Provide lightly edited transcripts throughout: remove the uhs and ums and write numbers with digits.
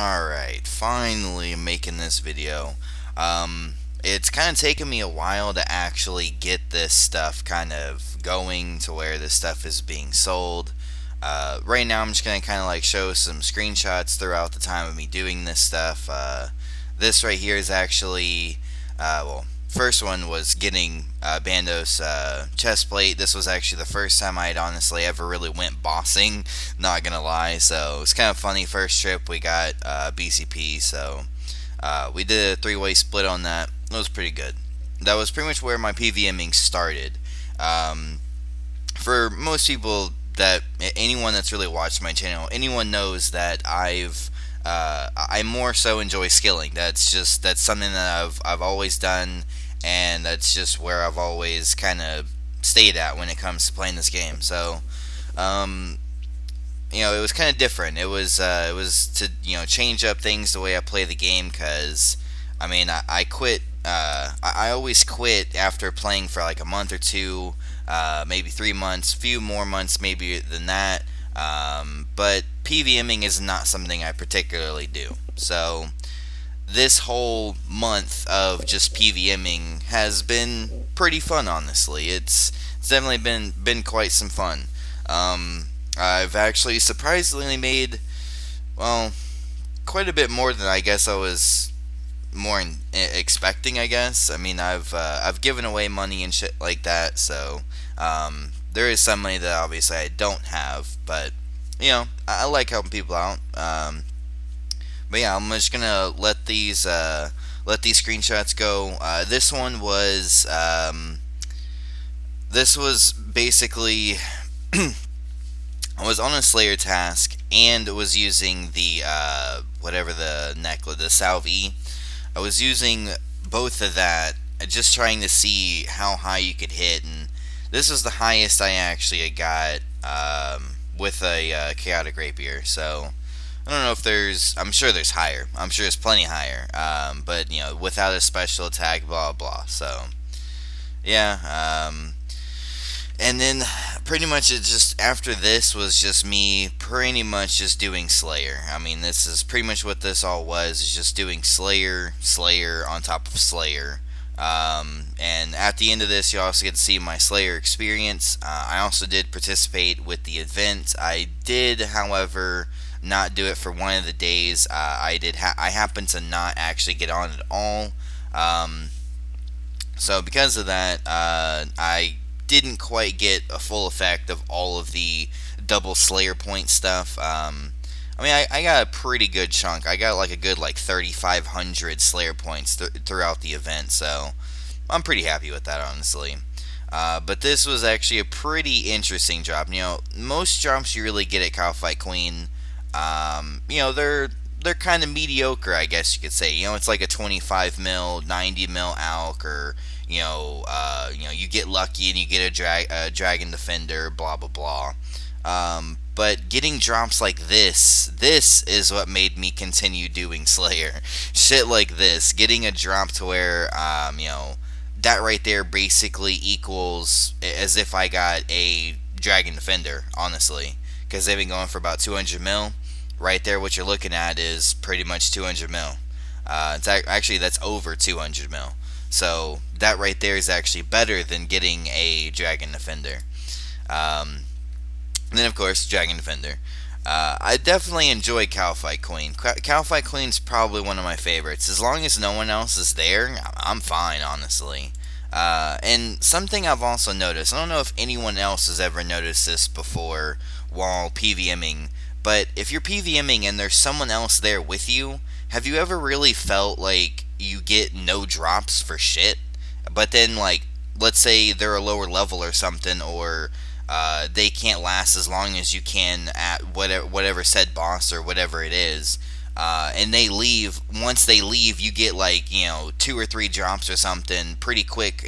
Alright, finally making this video. It's kind of taken me a while to actually get this stuff kind of going to where this stuff is being sold. Right now I'm just going to kind of like show some screenshots throughout the time of me doing this stuff. This right here is actually, first one was getting Bandos chest plate. This was actually the first time I had honestly ever really went bossing, not gonna lie. So it's kind of funny. First trip we got BCP, so we did a three-way split on that. It was pretty good. That was pretty much where my Pvming started. Um, for most people, that anyone that's really watched my channel, anyone knows that I more so enjoy skilling. That's something that I've always done, and that's just where I've always kind of stayed at when it comes to playing this game. So, um, it was kind of different. It was to change up things the way I play the game, because I quit. I always quit after playing for like a month or two, maybe 3 months, few more months maybe than that. But PvMing is not something I particularly do. So this whole month of just PvMing has been pretty fun, honestly. It's definitely been quite some fun. I've actually surprisingly made, well, quite a bit more than I guess I was expecting. I guess. I've given away money and shit like that, so there is some money that obviously I don't have, but I like helping people out. But yeah, I'm just gonna let these screenshots go. This was basically I was on a Slayer task and was using the whatever the necklace, the Salve. I was using both of that, just trying to see how high you could hit, and this was the highest I actually got with a chaotic rapier. So I don't know if I'm sure there's higher. I'm sure there's plenty higher. But without a special attack, blah blah. So yeah. And then pretty much it just after this was just me pretty much just doing Slayer. This is pretty much what this all was, is just doing Slayer, Slayer on top of Slayer. And at the end of this, you also get to see my Slayer experience. I also did participate with the event. I did, however, not do it for one of the days. I happened to not actually get on at all. So because of that, I didn't quite get a full effect of all of the double Slayer point stuff. I got a pretty good chunk. I got like a good 3,500 Slayer points throughout the event, so I'm pretty happy with that, honestly. But this was actually a pretty interesting drop. Most drops you really get at Cow Fight Queen, they're kind of mediocre, I guess you could say. It's like a 25 mil, 90 mil alk, or you get lucky and you get a dragon defender, blah blah blah. But getting drops like this is what made me continue doing Slayer. Shit like this, getting a drop to where that right there basically equals as if I got a dragon defender, honestly, because they've been going for about 200 mil. Right there, what you're looking at is pretty much 200 mil. Actually, that's over 200 mil. So that right there is actually better than getting a Dragon Defender. And then, of course, Dragon Defender. I definitely enjoy Cow Fight Queen. Cow Fight Queen's probably one of my favorites. As long as no one else is there, I'm fine, honestly. And something I've also noticed, I don't know if anyone else has ever noticed this before while PvMing, but if you're PvMing and there's someone else there with you, have you ever really felt like you get no drops for shit? But then, let's say they're a lower level or something, or they can't last as long as you can at whatever said boss or whatever it is, and they leave. Once they leave, you get 2 or 3 drops or something pretty quick,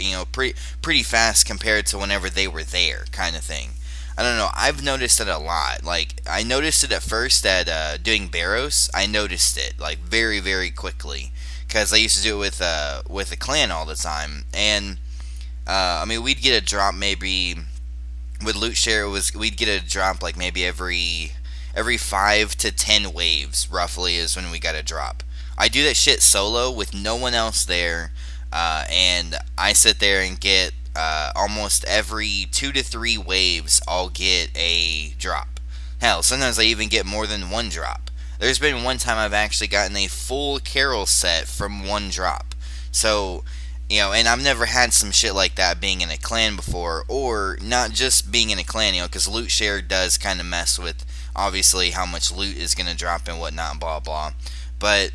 pretty fast compared to whenever they were there, kind of thing. I don't know. I've noticed it a lot. I noticed it at first at doing Barrows. I noticed it very, very quickly, because I used to do it with the clan all the time. And we'd get a drop maybe with loot share. We'd get a drop maybe every 5 to 10 waves, roughly, is when we got a drop. I do that shit solo with no one else there, and I sit there and get almost every 2 to 3 waves, I'll get a drop. Hell, sometimes I even get more than one drop. There's been one time I've actually gotten a full Carol set from one drop. So, and I've never had some shit like that being in a clan before, or not just being in a clan, because loot share does kind of mess with, obviously, how much loot is going to drop and whatnot, blah, blah. But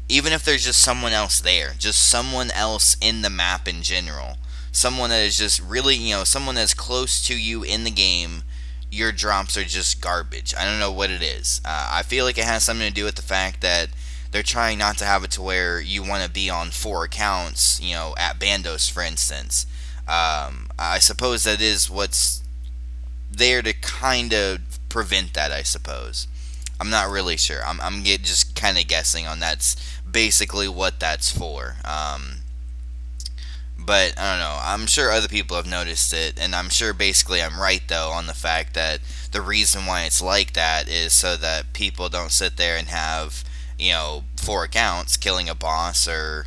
even if there's just someone else there, just someone else in the map in general, someone that is just really, someone that's close to you in the game, your drops are just garbage. I don't know what it is. I feel like it has something to do with the fact that they're trying not to have it to where you want to be on 4 accounts, at Bandos, for instance. I suppose that is what's there to kind of prevent that, I suppose. I'm not really sure. I'm just kind of guessing on that's basically what that's for. But I don't know. I'm sure other people have noticed it, and I'm sure basically I'm right though on the fact that the reason why it's like that is so that people don't sit there and have 4 accounts killing a boss or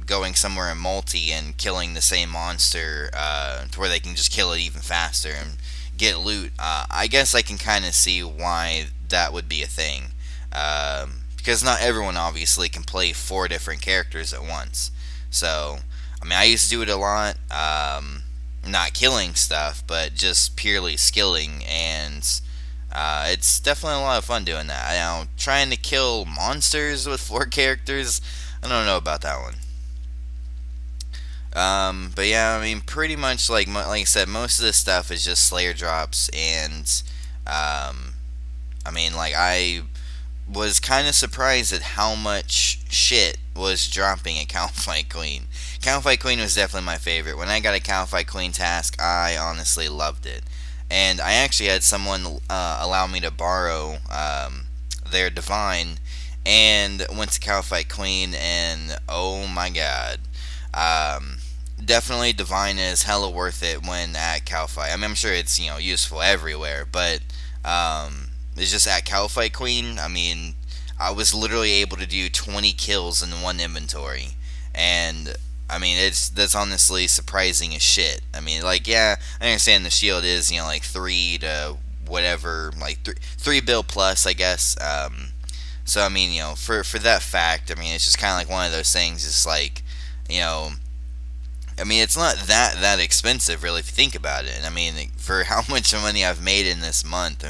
going somewhere in multi and killing the same monster to where they can just kill it even faster and get loot. I guess I can kind of see why that would be a thing. Because not everyone obviously can play 4 different characters at once. So, I used to do it a lot. Not killing stuff, but just purely skilling, and it's definitely a lot of fun doing that. Now, trying to kill monsters with 4 characters, I don't know about that one. But yeah, pretty much like I said, most of this stuff is just Slayer drops, and I was kind of surprised at how much shit was dropping at Cow-Fight Queen. Cow-Fight Queen was definitely my favorite. When I got a Cow-Fight Queen task, I honestly loved it. And I actually had someone allow me to borrow their Divine, and went to Cow-Fight Queen, and oh my god. Definitely Divine is hella worth it when at Cow-Fight. I'm sure it's, useful everywhere, but it's just at Cow-Fight Queen, I was literally able to do 20 kills in one inventory. And that's honestly surprising as shit. Yeah, I understand the shield is, 3 to whatever, 3 bill plus, I guess. So, for that fact, it's just kind of like one of those things. It's like, it's not that expensive, really, if you think about it. And, for how much money I've made in this month,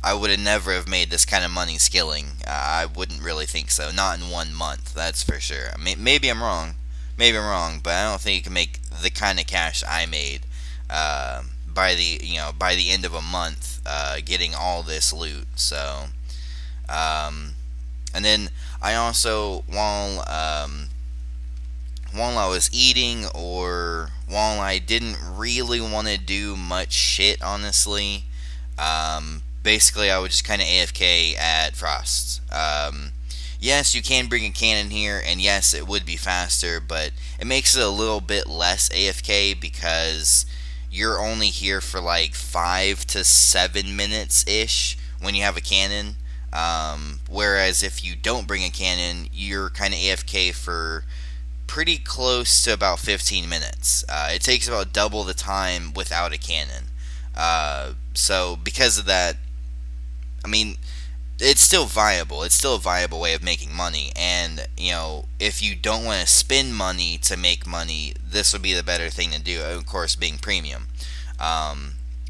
I would have never have made this kind of money skilling. I wouldn't really think so. Not in 1 month, that's for sure. Maybe I'm wrong. But I don't think you can make the kind of cash I made by the end of a month, getting all this loot. So, and then I also, while I was eating, or while I didn't really want to do much shit, honestly, basically I would just kind of AFK at Frost. Yes, you can bring a cannon here, and yes, it would be faster, but it makes it a little bit less AFK because you're only here for 5 to 7 minutes-ish when you have a cannon. Whereas if you don't bring a cannon, you're kind of AFK for pretty close to about 15 minutes. It takes about double the time without a cannon. So because of that, it's still viable. It's still a viable way of making money. And, if you don't want to spend money to make money, this would be the better thing to do, of course, being premium.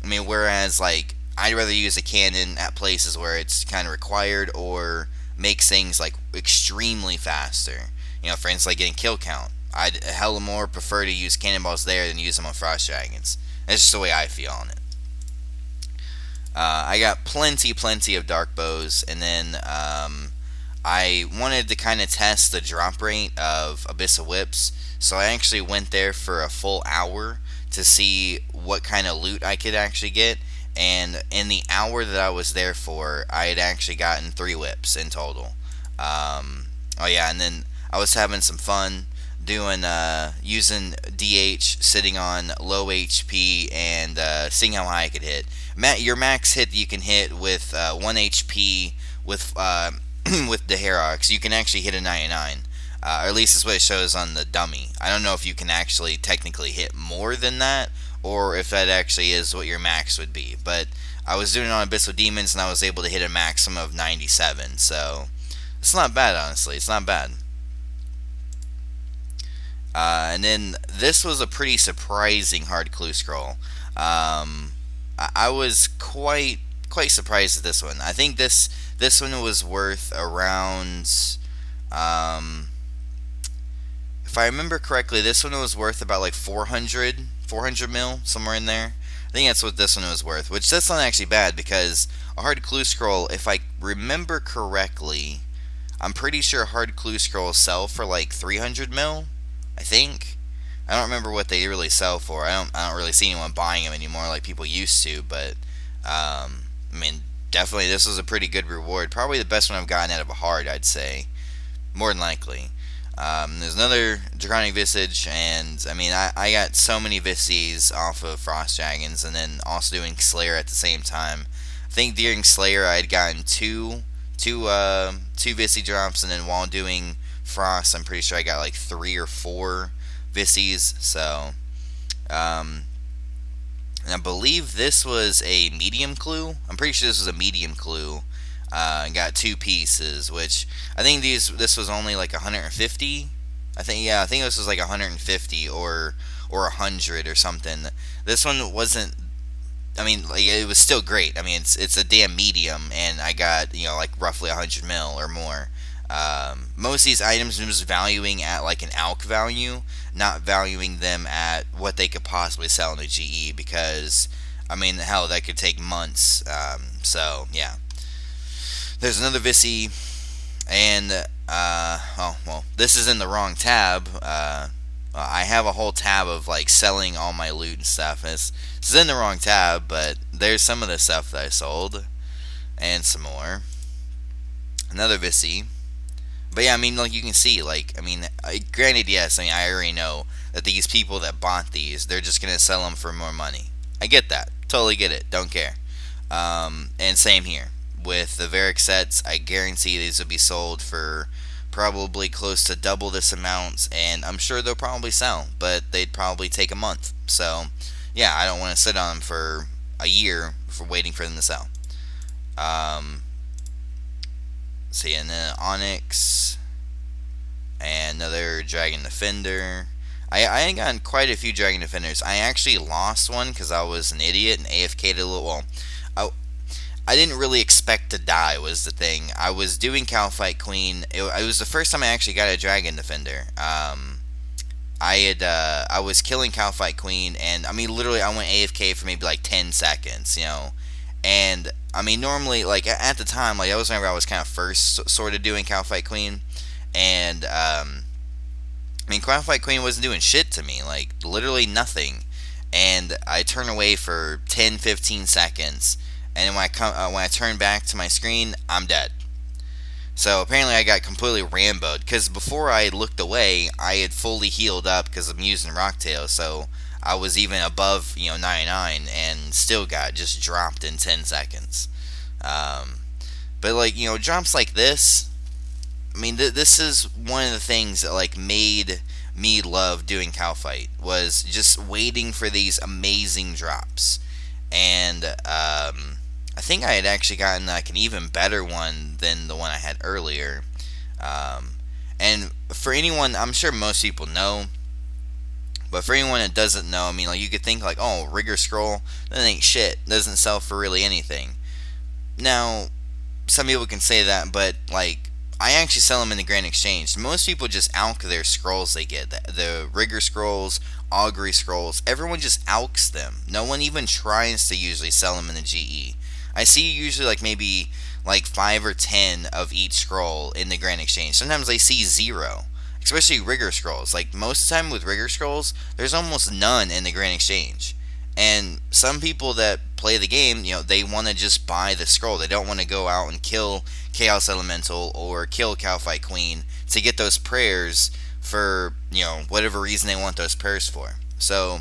Whereas, I'd rather use a cannon at places where it's kind of required, or makes things, extremely faster. For instance, getting kill count. I'd hella more prefer to use cannonballs there than use them on Frost Dragons. That's just the way I feel on it. I got plenty of dark bows, and then I wanted to kind of test the drop rate of Abyssal Whips, so I actually went there for a full hour to see what kind of loot I could actually get, and in the hour that I was there for, I had actually gotten 3 whips in total. Oh yeah, and then I was having some fun doing using DH, sitting on low HP, and seeing how high I could hit. Your max hit you can hit with 1 HP with with the Herox. You can actually hit a 99. Or at least that's what it shows on the dummy. I don't know if you can actually technically hit more than that, or if that actually is what your max would be. But I was doing it on Abyssal Demons, and I was able to hit a maximum of 97. So it's not bad, honestly. It's not bad. And then this was a pretty surprising hard clue scroll. I was quite surprised at this one. I think this one was worth around. If I remember correctly, this one was worth about like 400 mil, somewhere in there. I think that's what this one was worth, which that's not actually bad because a hard clue scroll, if I remember correctly, I'm pretty sure hard clue scrolls sell for like 300 mil. I think. I don't remember what they really sell for. I don't really see anyone buying them anymore like people used to. But I mean, definitely this was a pretty good reward. Probably the best one I've gotten out of a hard, I'd say. More than likely. There's another Draconic Visage, and I mean, I got so many Vises off of Frost Dragons, and then also doing Slayer at the same time. I think during Slayer I had gotten two Visi drops, and then while doing Frost, I'm pretty sure I got like 3 or 4 Vises. So, and I believe this was a medium clue. I'm pretty sure this was a medium clue. And got 2 pieces, which I think this was only like 150. I think this was like 150 or 100 or something. This one wasn't. I mean, like, it was still great. I mean, it's a damn medium, and I got like roughly 100 mil or more. Most of these items was valuing at like an ALC value, not valuing them at what they could possibly sell in a GE, because I mean, hell, that could take months. So yeah. There's another Visi, and oh well, this is in the wrong tab. I have a whole tab of like selling all my loot and stuff. This is in the wrong tab, but there's some of the stuff that I sold, and some more. Another Visi, but yeah, I mean, like you can see, like I mean, granted, yes, I mean I already know that these people that bought these, they're just gonna sell them for more money. I get that, totally get it, don't care. And same here. With the Varric sets, I guarantee these will be sold for probably close to double this amount, and I'm sure they'll probably sell, but they'd probably take a month. So, yeah, I don't want to sit on them for a year for waiting for them to sell. See, and then Onyx, and another Dragon Defender. I gotten quite a few Dragon Defenders. I actually lost one because I was an idiot and AFK'd a little. Well, I didn't really expect to die, was the thing. I was doing Calfight Queen. It was the first time I actually got a Dragon Defender. I was killing Calfight Queen, and I mean, literally, I went AFK for maybe like 10 seconds, And I mean, normally, like at the time, like that was whenever I was kind of first sort of doing Calfight Queen, and I mean, Calfight Queen wasn't doing shit to me, like literally nothing. And I turn away for 10-15 seconds. And when I turn back to my screen, I'm dead. So apparently I got completely Rambo'd, because before I looked away, I had fully healed up because I'm using Rocktail, so I was even above 99 and still got just dropped in 10 seconds. But like drops like this, I mean this is one of the things that like made me love doing Calfight, was just waiting for these amazing drops. And I think I had actually gotten like an even better one than the one I had earlier. And for anyone, I'm sure most people know, but for anyone that doesn't know, I mean, like you could think like, oh, Rigger Scroll, that ain't shit, doesn't sell for really anything. Now, some people can say that, but like I actually sell them in the Grand Exchange. Most people just alch their scrolls they get. The Rigger Scrolls, Augury Scrolls, everyone just alchs them. No one even tries to usually sell them in the GE. I see usually like maybe like 5 or 10 of each scroll in the Grand Exchange. Sometimes I see 0, especially Rigger Scrolls. Like most of the time with Rigger Scrolls, there's almost none in the Grand Exchange. And some people that play the game, they want to just buy the scroll. They don't want to go out and kill Chaos Elemental or kill Calfight Queen to get those prayers for, whatever reason they want those purrs for. So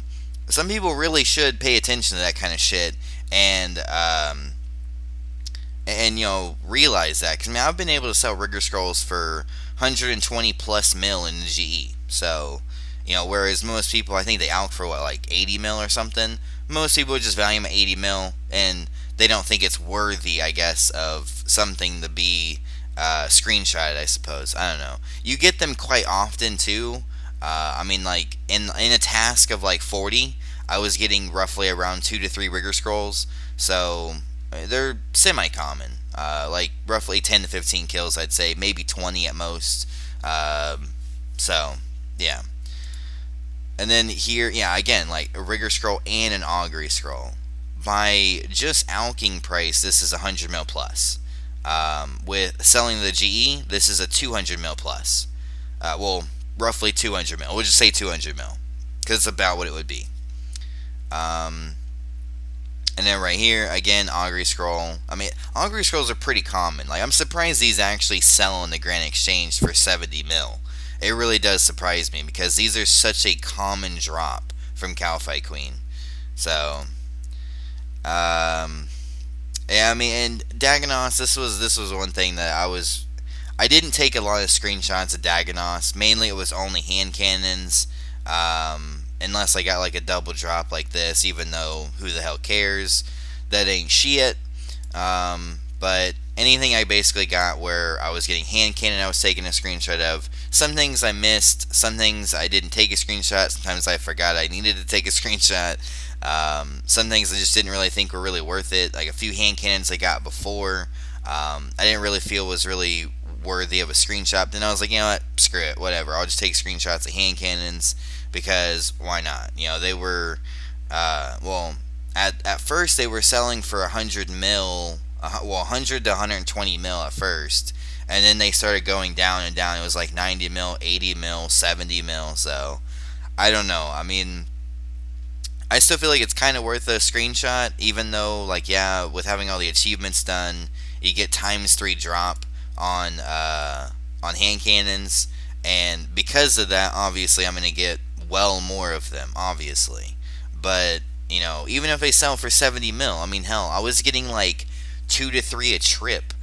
some people really should pay attention to that kind of shit, and realize that, because I mean, I've been able to sell rigger scrolls for 120 plus mil in the GE. So whereas most people, I think they out for what, like 80 mil or something. Most people just value them at 80 mil, and they don't think it's worthy, I guess, of something to be screenshotted, I suppose. I don't know. You get them quite often too. I mean, like in a task of like 40, I was getting roughly around 2 to 3 rigger scrolls. So they're semi-common. Like roughly 10 to 15 kills, I'd say, maybe 20 at most. So yeah. And then here, yeah, again, like a rigger scroll and an augury scroll. By just alking price, this is 100 mil plus. With selling the GE, this is a 200 mil plus. Well, roughly 200 mil. We'll just say 200 mil, because it's about what it would be. And then right here, again, augury scroll. I mean, augury scrolls are pretty common. Like, I'm surprised these actually sell in the Grand Exchange for 70 mil. It really does surprise me, because these are such a common drop from Cowfight Queen. So, yeah, I mean, and Dagonos, this was one thing that I didn't take a lot of screenshots of Dagonos. Mainly, it was only hand cannons. Unless I got like a double drop like this, even though who the hell cares? That ain't shit. But anything I basically got where I was getting hand cannon, I was taking a screenshot of. Some things I missed, some things I didn't take a screenshot, sometimes I forgot I needed to take a screenshot. Some things I just didn't really think were really worth it. Like a few hand cannons I got before, I didn't really feel was really worthy of a screenshot. Then I was like, you know what, screw it, whatever. I'll just take screenshots of hand cannons, because why not? They were, well, at first they were selling for 100 mil, 100 to 120 mil at first, and then they started going down and down. It was like 90 mil, 80 mil, 70 mil. So I don't know. I mean, I still feel like it's kind of worth a screenshot, even though, like, yeah, with having all the achievements done, you get ×3 drop on hand cannons, and because of that, obviously, I'm gonna get well more of them, obviously. But even if they sell for 70 mil, I mean, hell, I was getting like 2 to 3 a trip.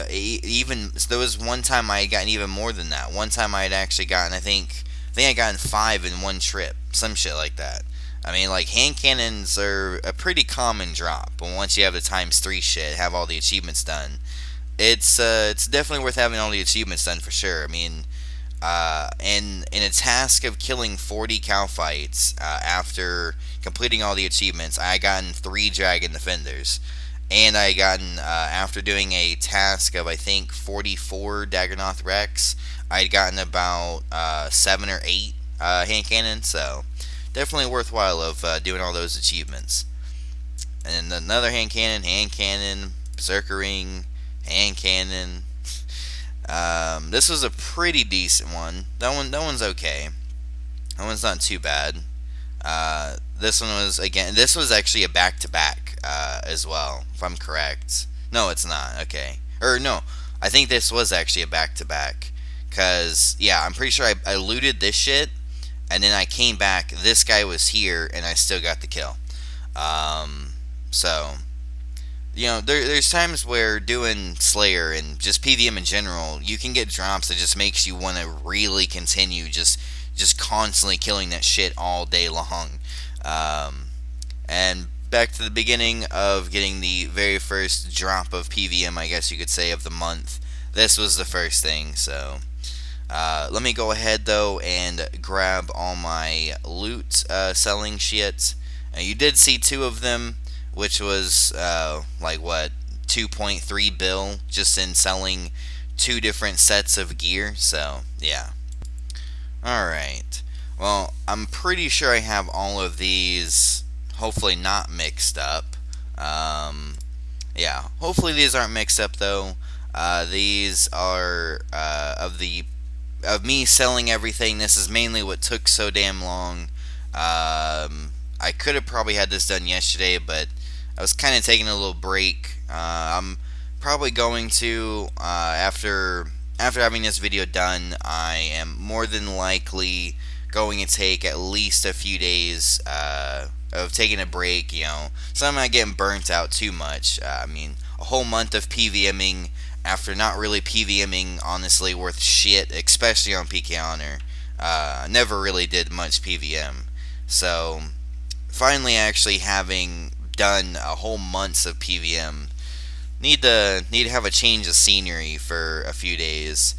Even there was one time I had gotten even more than that. One time I had actually gotten, I think I gotten 5 in one trip, some shit like that. I mean, like, hand cannons are a pretty common drop, but once you have the ×3 shit, have all the achievements done, it's definitely worth having all the achievements done for sure. I mean, and in a task of killing 40 cow fights, after completing all the achievements, I had gotten 3 dragon defenders. And I had gotten, after doing a task of, I think, 44 Dagonoth Rex, I had gotten about 7 or 8 hand cannons. So definitely worthwhile of doing all those achievements. And then another hand cannon, berserker ring, hand cannon. This was a pretty decent one. That one's okay. That one's not too bad. This one was, again, this was actually a back-to-back as well, if I'm correct. No, it's not. Okay. Or no, I think this was actually a back-to-back. Because, yeah, I'm pretty sure I looted this shit, and then I came back, this guy was here, and I still got the kill. So, there's times where doing Slayer and just PVM in general, you can get drops that just makes you want to really continue just constantly killing that shit all day long. And back to the beginning of getting the very first drop of PVM, I guess you could say, of the month. This was the first thing, so let me go ahead though and grab all my loot selling shit. You did see 2 of them, which was like what, 2.3 bill just in selling 2 different sets of gear. So yeah. Alright, well, I'm pretty sure I have all of these hopefully not mixed up. Yeah, hopefully these aren't mixed up though. These are of me selling everything. This is mainly what took so damn long. I could have probably had this done yesterday, but I was kind of taking a little break. I'm probably going to, after after having this video done, I am more than likely going to take at least a few days of taking a break. So I'm not getting burnt out too much. I mean, a whole month of PVMing after not really PVMing honestly worth shit, especially on PkHonor. Never really did much PVM. So finally, actually having done a whole months of PVM, need to have a change of scenery for a few days.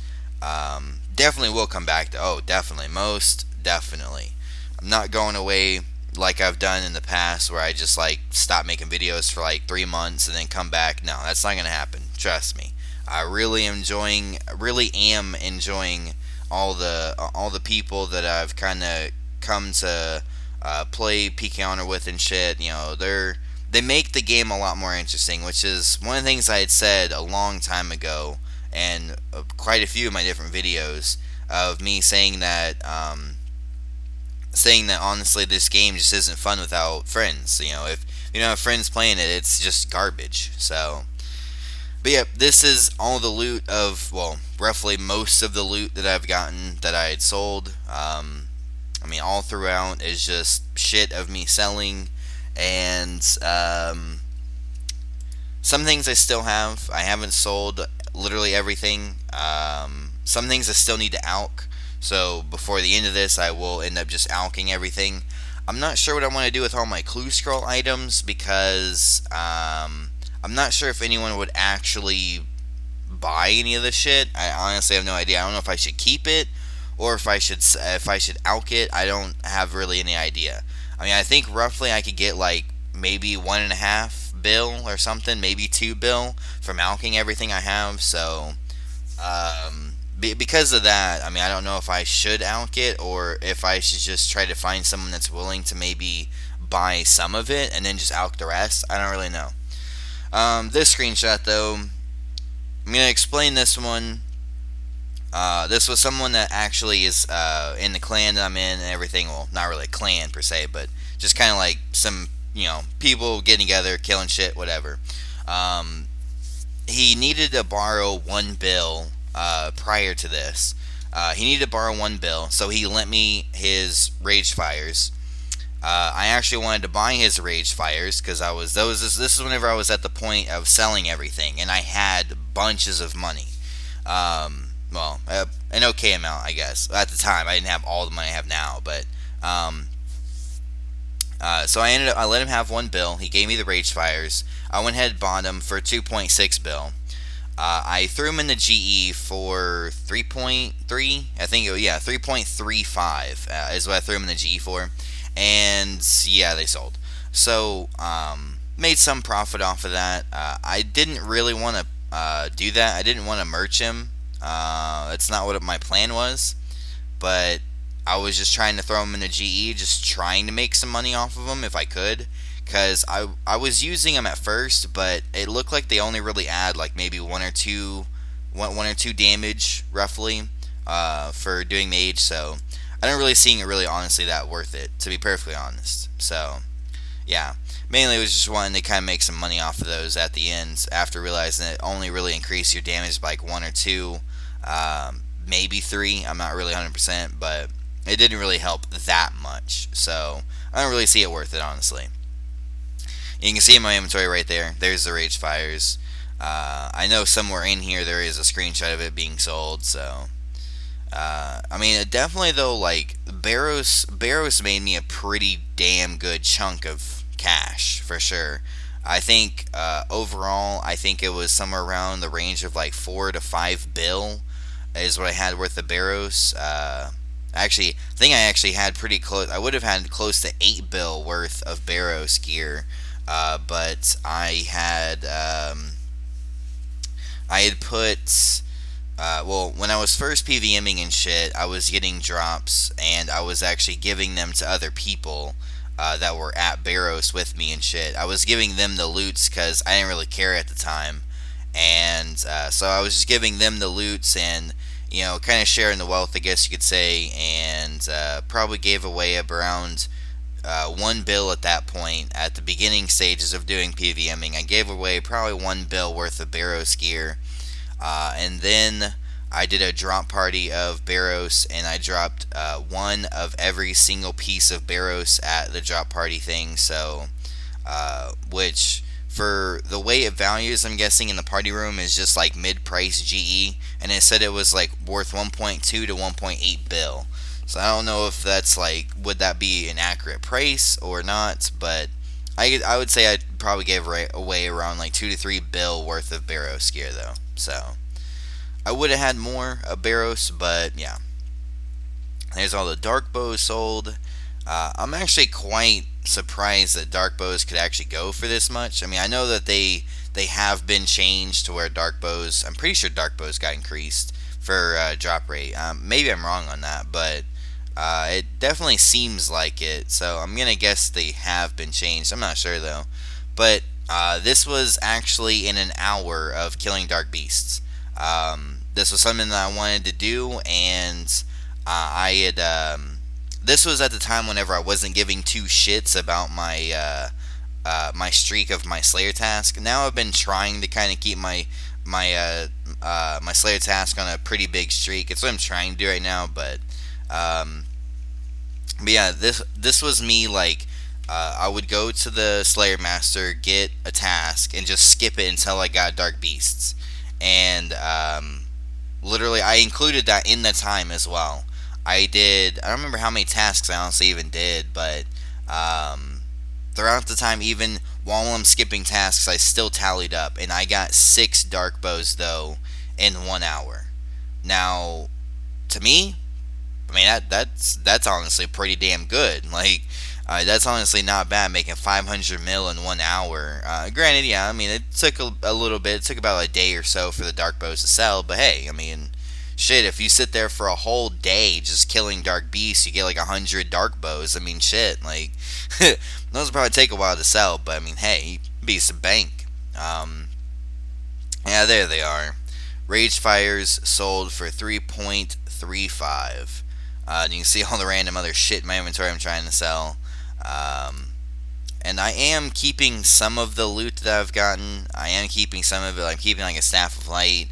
Definitely will come back to. Oh, definitely, most definitely. I'm not going away like I've done in the past, where I just like stop making videos for like 3 months and then come back. No, that's not gonna happen. Trust me. I really am enjoying all the people that I've kind of come to play PkHonor with and shit. They make the game a lot more interesting, which is one of the things I had said a long time ago, and quite a few of my different videos of me saying that honestly this game just isn't fun without friends. If you don't have friends playing it, it's just garbage. So, but yeah, this is all the loot of, well, roughly most of the loot that I've gotten that I had sold. I mean, all throughout is just shit of me selling, and some things I still have. I haven't sold literally everything. Some things I still need to alch. So before the end of this, I will end up just alching everything. I'm not sure what I want to do with all my clue scroll items, because I'm not sure if anyone would actually buy any of this shit. I honestly have no idea. I don't know if I should keep it or if I should alch it. I don't have really any idea. I mean, I think roughly I could get like maybe 1.5 bill or something, maybe 2 bill from alching everything I have. So because of that, I mean, I don't know if I should alch it or if I should just try to find someone that's willing to maybe buy some of it and then just alch the rest. I don't really know. This screenshot, though, I'm going to explain this one. This was someone that actually is in the clan that I'm in and everything. Well, not really a clan per se, but just kind of like some, people getting together, killing shit, whatever. He needed to borrow 1 bill prior to this. He needed to borrow 1 bill, so he lent me his Rage Fires. I actually wanted to buy his Rage Fires because this is whenever I was at the point of selling everything, and I had bunches of money. Well, an okay amount, I guess. At the time, I didn't have all the money I have now, but so I let him have 1 bill. He gave me the Rage Fires. I went ahead and bought him for 2.6 bill. I threw him in the GE for 3.3. I think, 3.35 is what I threw him in the GE for. And yeah, they sold. So made some profit off of that. I didn't really want to do that. I didn't want to merch him. That's not what my plan was. But I was just trying to throw him in the GE, just trying to make some money off of him if I could. Because I was using them at first, but it looked like they only really add like maybe one or two damage roughly for doing mage. So I don't really seeing it really honestly that worth it, to be perfectly honest. So yeah, mainly it was just wanting to kind of make some money off of those at the end after realizing that it only really increased your damage by like 1 or 2, maybe 3. I'm not really 100%, but it didn't really help that much. So I don't really see it worth it, honestly. You can see in my inventory right there, there's the Rage Fires. I know somewhere in here there is a screenshot of it being sold, so I mean, definitely though, like Barrows made me a pretty damn good chunk of cash for sure. I think overall, I think it was somewhere around the range of like 4 to 5 bill is what I had worth of Barrows. Actually, I think I actually had pretty close. I would have had close to 8 bill worth of Barrows gear, but I had put. Well, when I was first PVMing and shit, I was getting drops, and I was actually giving them to other people that were at Barrows with me and shit. I was giving them the loots because I didn't really care at the time, and so I was just giving them the loots and, kind of sharing the wealth, I guess you could say, and probably gave away around 1 bill at that point. At the beginning stages of doing PVMing, I gave away probably 1 bill worth of Barrows gear. And then I did a drop party of Barros, and I dropped one of every single piece of Barros at the drop party thing. So, which for the way it values, I'm guessing in the party room is just like mid-price GE, and it said it was like worth 1.2 to 1.8 bill. So I don't know if that's like, would that be an accurate price or not, but I would say I'd probably give away around like 2 to 3 bill worth of Barros gear though. So I would have had more of Barros, but yeah. There's all the dark bows sold. I'm actually quite surprised that dark bows could actually go for this much. I mean, I know that they have been changed to where dark bows. I'm pretty sure dark bows got increased for drop rate. Maybe I'm wrong on that, but it definitely seems like it. So I'm gonna guess they have been changed. I'm not sure though. But this was actually in an hour of killing dark beasts. This was something that I wanted to do, and I had. This was at the time whenever I wasn't giving two shits about my streak of my Slayer task. Now I've been trying to kind of keep my Slayer task on a pretty big streak. It's what I'm trying to do right now, um, but yeah, this was me like. I would go to the Slayer Master, get a task, and just skip it until I got Dark Beasts. And literally, I included that in the time as well. I don't remember how many tasks I honestly even did, but throughout the time, even while I'm skipping tasks, I still tallied up. And I got 6 Dark Bows, though, in 1 hour. Now, to me, I mean, that's honestly pretty damn good. Like, that's honestly not bad, making 500 mil in 1 hour. Granted, yeah, I mean, it took a little bit. It took about a day or so for the dark bows to sell, but hey, I mean, shit, if you sit there for a whole day just killing dark beasts, you get like 100 dark bows. I mean, shit, like, those will probably take a while to sell, but I mean, hey, beast of bank. Yeah, there they are. Rage Fires sold for 3.35. And you can see all the random other shit in my inventory I'm trying to sell. And I am keeping some of the loot that I've gotten. I am keeping some of it. I'm keeping like a Staff of Light,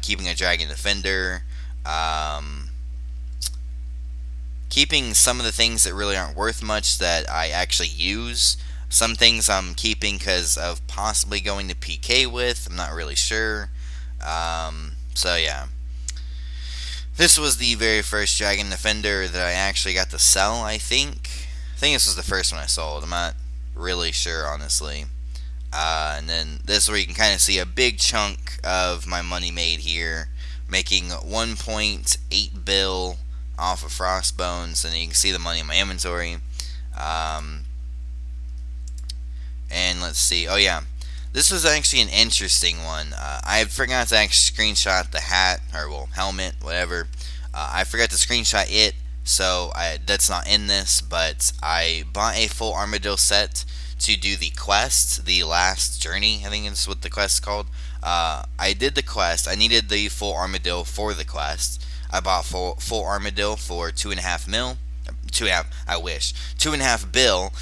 keeping a Dragon Defender, keeping some of the things that really aren't worth much that I actually use. Some things I'm keeping because of possibly going to PK with. I'm not really sure. So yeah. This was the very first Dragon Defender that I actually got to sell, I think. I think this was the first one I sold. I'm not really sure, honestly. And then this is where you can kind of see a big chunk of my money made here, making 1.8 bill off of Frostbones, and you can see the money in my inventory. And let's see. Oh yeah, this was actually an interesting one. I forgot to actually screenshot the hat, or well, helmet, whatever. I forgot to screenshot it, so that's not in this, but I bought a full Armadillo set to do the quest, the last journey, I think is what the quest is called. I did the quest. I needed the full Armadillo for the quest. I bought full Armadillo for 2.5 mil. 2.5, I wish. 2.5 bill.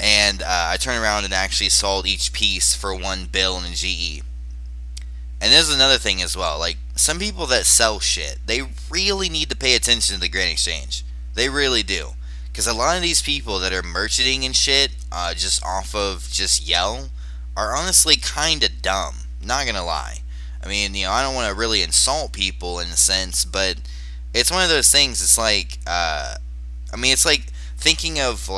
And I turned around and actually sold each piece for 1 bill in a GE. And there's another thing as well. Like, some people that sell shit, they really need to pay attention to the Grand Exchange. They really do. Because a lot of these people that are merchanting and shit, just off of just yell, are honestly kind of dumb. Not gonna lie. I mean, I don't want to really insult people in a sense, but it's one of those things. It's like, it's like thinking of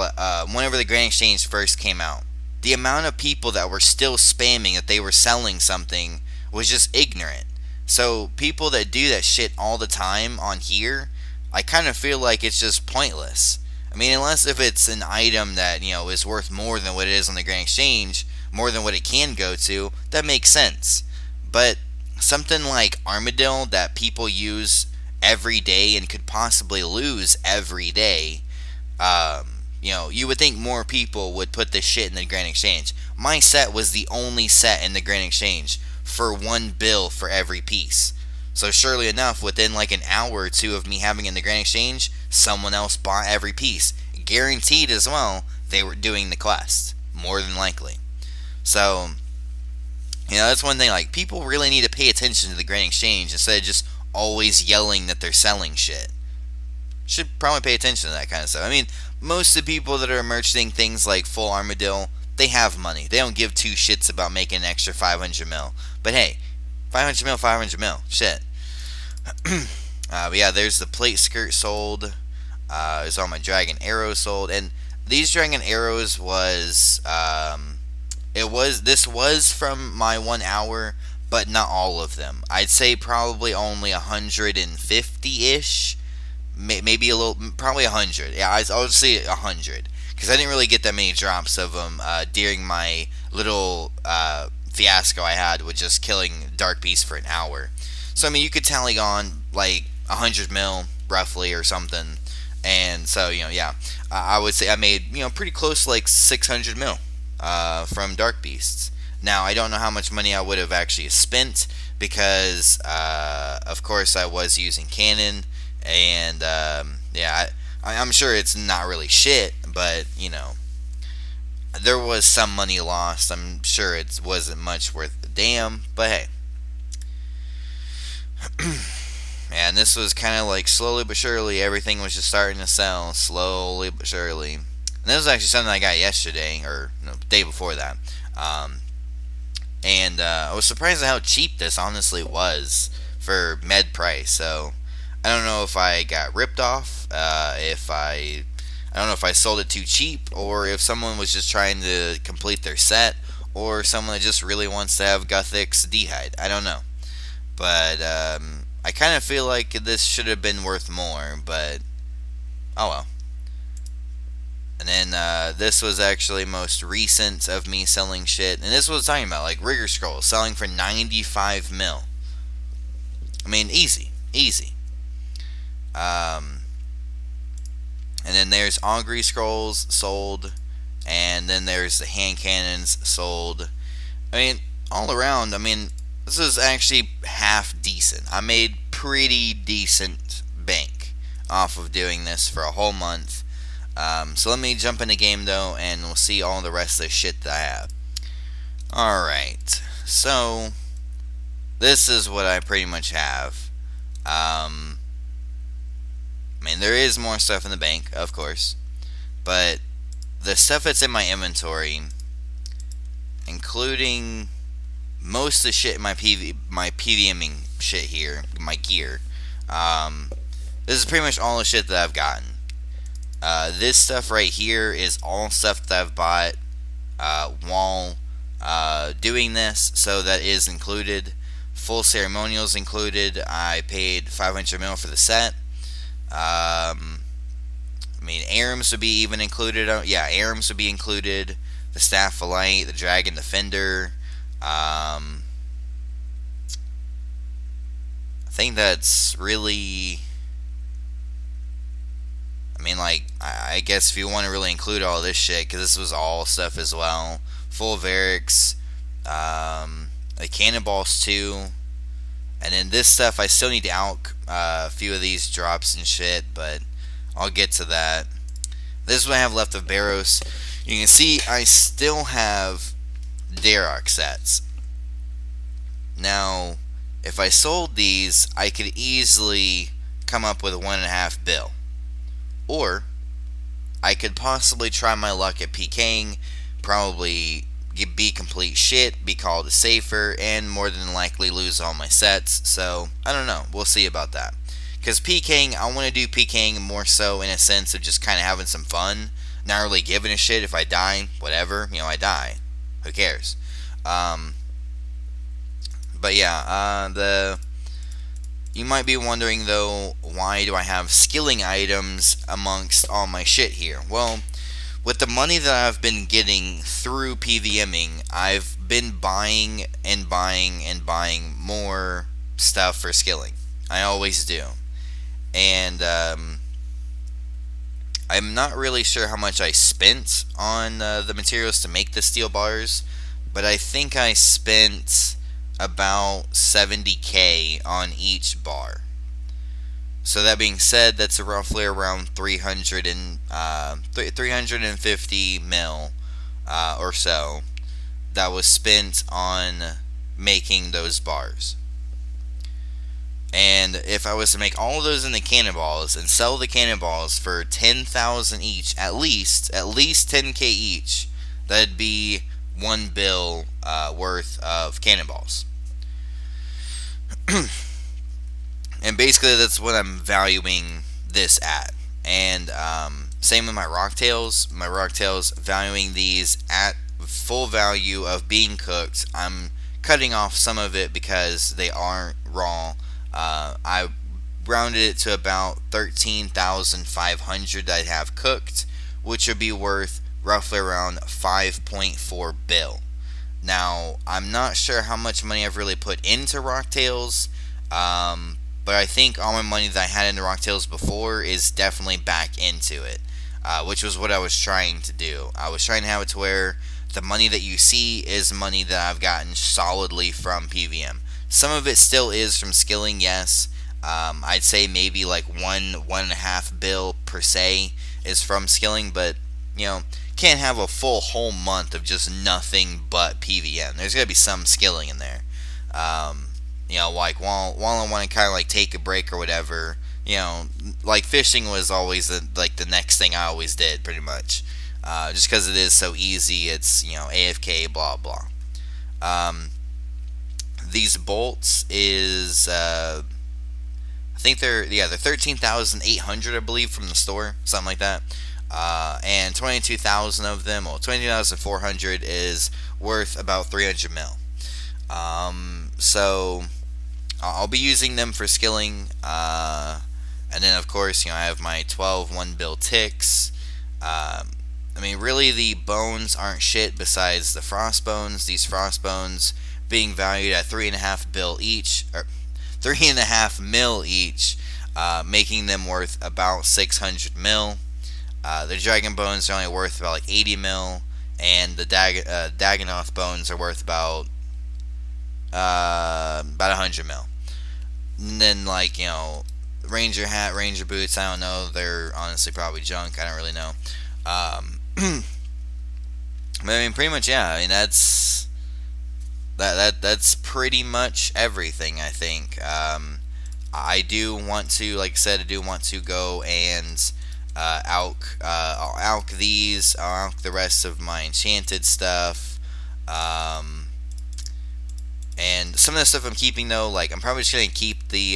whenever the Grand Exchange first came out. The amount of people that were still spamming that they were selling something was just ignorant. So people that do that shit all the time on here, I kind of feel like it's just pointless. I mean, unless if it's an item that, is worth more than what it is on the Grand Exchange, more than what it can go to, that makes sense. But something like Armadillo that people use every day and could possibly lose every day, you would think more people would put this shit in the Grand Exchange. My set was the only set in the Grand Exchange for 1 bill for every piece. So surely enough, within like an hour or two of me having it in the Grand Exchange, someone else bought every piece. Guaranteed as well, they were doing the quest. More than likely. So, that's one thing. Like, people really need to pay attention to the Grand Exchange instead of just always yelling that they're selling shit. Should probably pay attention to that kind of stuff. I mean, most of the people that are merchanting things like Full Armadillo, they have money. They don't give two shits about making an extra 500 mil. But hey, 500 mil, 500 mil. Shit. But yeah, there's the plate skirt sold. There's all my dragon arrows sold. And these dragon arrows was, this was from my 1 hour, but not all of them. I'd say probably only 150-ish. Maybe a little, probably 100. Yeah, I would say 100. Because I didn't really get that many drops of them during my little fiasco I had with just killing Dark Beast for an hour. So, I mean, you could tally on like 100 mil, roughly, or something. And so, yeah, I would say I made, pretty close to like 600 mil from Dark Beasts. Now, I don't know how much money I would have actually spent because, of course, I was using Canon. And, yeah, I'm sure it's not really shit, but, there was some money lost. I'm sure it wasn't much worth a damn, but hey. And this was kind of like slowly but surely, everything was just starting to sell, slowly but surely. And this was actually something I got yesterday, or no, the day before that. And I was surprised at how cheap this honestly was for med price. So I don't know if I got ripped off, I don't know if I sold it too cheap, or if someone was just trying to complete their set, or someone that just really wants to have Guthix D'hide. I don't know. But I kind of feel like this should have been worth more, but oh well. And then this was actually most recent of me selling shit, and this was talking about like Rigger Scrolls selling for 95 mil. I mean, easy. And then there's Augury Scrolls sold, and then there's the hand cannons sold. I mean, all around, I mean, this is actually half decent. I made pretty decent bank off of doing this for a whole month. So let me jump in the game though, and we'll see all the rest of the shit that I have. Alright, so this is what I pretty much have. I mean, there is more stuff in the bank, of course, but the stuff that's in my inventory, including most of the shit in my Pvming shit here, my gear, this is pretty much all the shit that I've gotten. This stuff right here is all stuff that I've bought while doing this, so that is included. Full ceremonials included. I paid 500 mil for the set. I mean, Arams would be even included. Yeah, Arams would be included. The Staff of Light, the Dragon Defender. I think that's really... I mean, like, I guess if you want to really include all this shit, because this was all stuff as well. Full Varix, the Cannonballs too, and then this stuff, I still need to out a few of these drops and shit, but I'll get to that. This is what I have left of Barrows. You can see I still have Darok sets. Now, if I sold these, I could easily come up with 1.5 bill. Or I could possibly try my luck at PKing, probably be complete shit, be called a safer, and more than likely lose all my sets. So I don't know, we'll see about that. Because PKing, I want to do PKing more so in a sense of just kind of having some fun, not really giving a shit. If I die, whatever, I die, who cares. But yeah, you might be wondering though, why do I have skilling items amongst all my shit here? Well, with the money that I've been getting through Pvming, I've been buying and buying and buying more stuff for skilling. I always do. And I'm not really sure how much I spent on the materials to make the steel bars, but I think I spent about 70k on each bar. So that being said, that's roughly around 350 mil or so that was spent on making those bars. And if I was to make all of those into cannonballs and sell the cannonballs for 10,000 each, at least 10k each, that'd be 1 bill worth of cannonballs. And basically, that's what I'm valuing this at. And same with my rocktails. My rocktails, valuing these at full value of being cooked. I'm cutting off some of it because they aren't raw. I rounded it to about 13,500 that I have cooked, which would be worth roughly around 5.4 bill. Now, I'm not sure how much money I've really put into rocktails, but I think all my money that I had into rocktails before is definitely back into it, which was what I was trying to do. I was trying to have it to where the money that you see is money that I've gotten solidly from PVM. Some of it still is from skilling, yes. I'd say maybe like 1.5 bill per se is from skilling, but you know, can't have a full whole month of just nothing but PVM. There's gotta be some skilling in there. You know, like while I want to kind of like take a break or whatever. You know, like fishing was always the next thing I always did, pretty much. Just because it is so easy, it's AFK, blah blah. Um, these bolts is I think they're 13,800 I believe from the store, something like that. And 22,000 of them, well, 22,400 is worth about 300 mil. So I'll be using them for skilling, and then of course I have my 12 1 bill ticks. I mean, really, the bones aren't shit besides the frost bones. These frost bones being valued at 3.5 bill each, or 3.5 mil each, making them worth about 600 mil. The dragon bones are only worth about like 80 mil, and the Dagonoth bones are worth about 100 mil. And then ranger hat, ranger boots, I don't know, they're honestly probably junk. I don't really know. But I mean, pretty much, yeah. I mean, that's pretty much everything, I think. I do want to, like I said, I do want to go and I'll alk these. I'll alk the rest of my enchanted stuff. And some of the stuff I'm keeping, though, like I'm probably just gonna keep the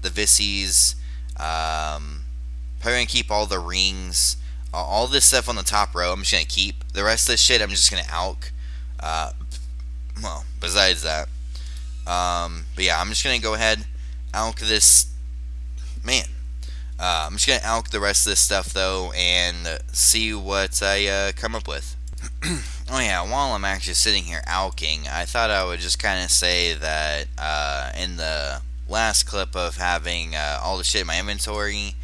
Vissies. Probably gonna keep all the rings. All this stuff on the top row, I'm just gonna keep. The rest of this shit, I'm just gonna alk. Well, besides that, but yeah, I'm just gonna go ahead, alk this. Man, I'm just gonna alk the rest of this stuff though, and see what I come up with. Oh yeah, while I'm actually sitting here alking, I thought I would just kind of say that in the last clip of having all the shit in my inventory,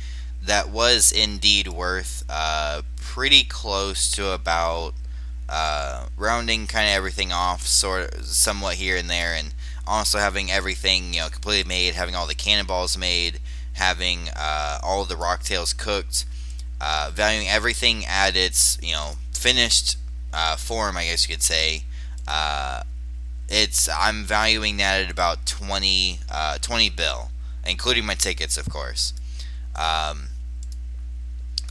that was indeed worth pretty close to about rounding kind of everything off, sort of somewhat here and there, and also having everything completely made, having all the cannonballs made, having all the rocktails cooked, valuing everything at its finished form, I guess you could say. I'm valuing that at about 20 bill, including my tickets, of course.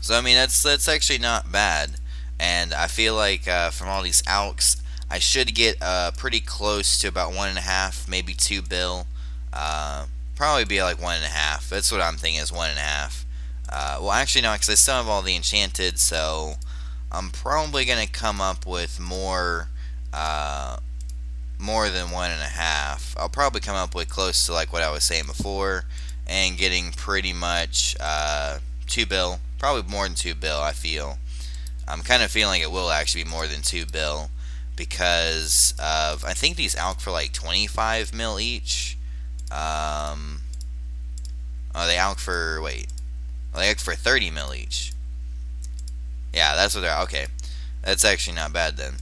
So I mean, that's actually not bad, and I feel like from all these alks, I should get pretty close to about 1.5, maybe 2 bill. Probably be like 1.5. That's what I'm thinking is 1.5. Well, actually no, because I still have all the enchanted, so I'm probably gonna come up with more than 1.5. I'll probably come up with close to like what I was saying before, and getting pretty much 2 bill. Probably more than 2 bill, I feel. I'm kind of feeling it will actually be more than 2 bill, because of, I think these alk for like 25 mil each. Oh, they alk for, wait. Oh, they alk for 30 mil each. Yeah, that's what they're, okay. That's actually not bad then.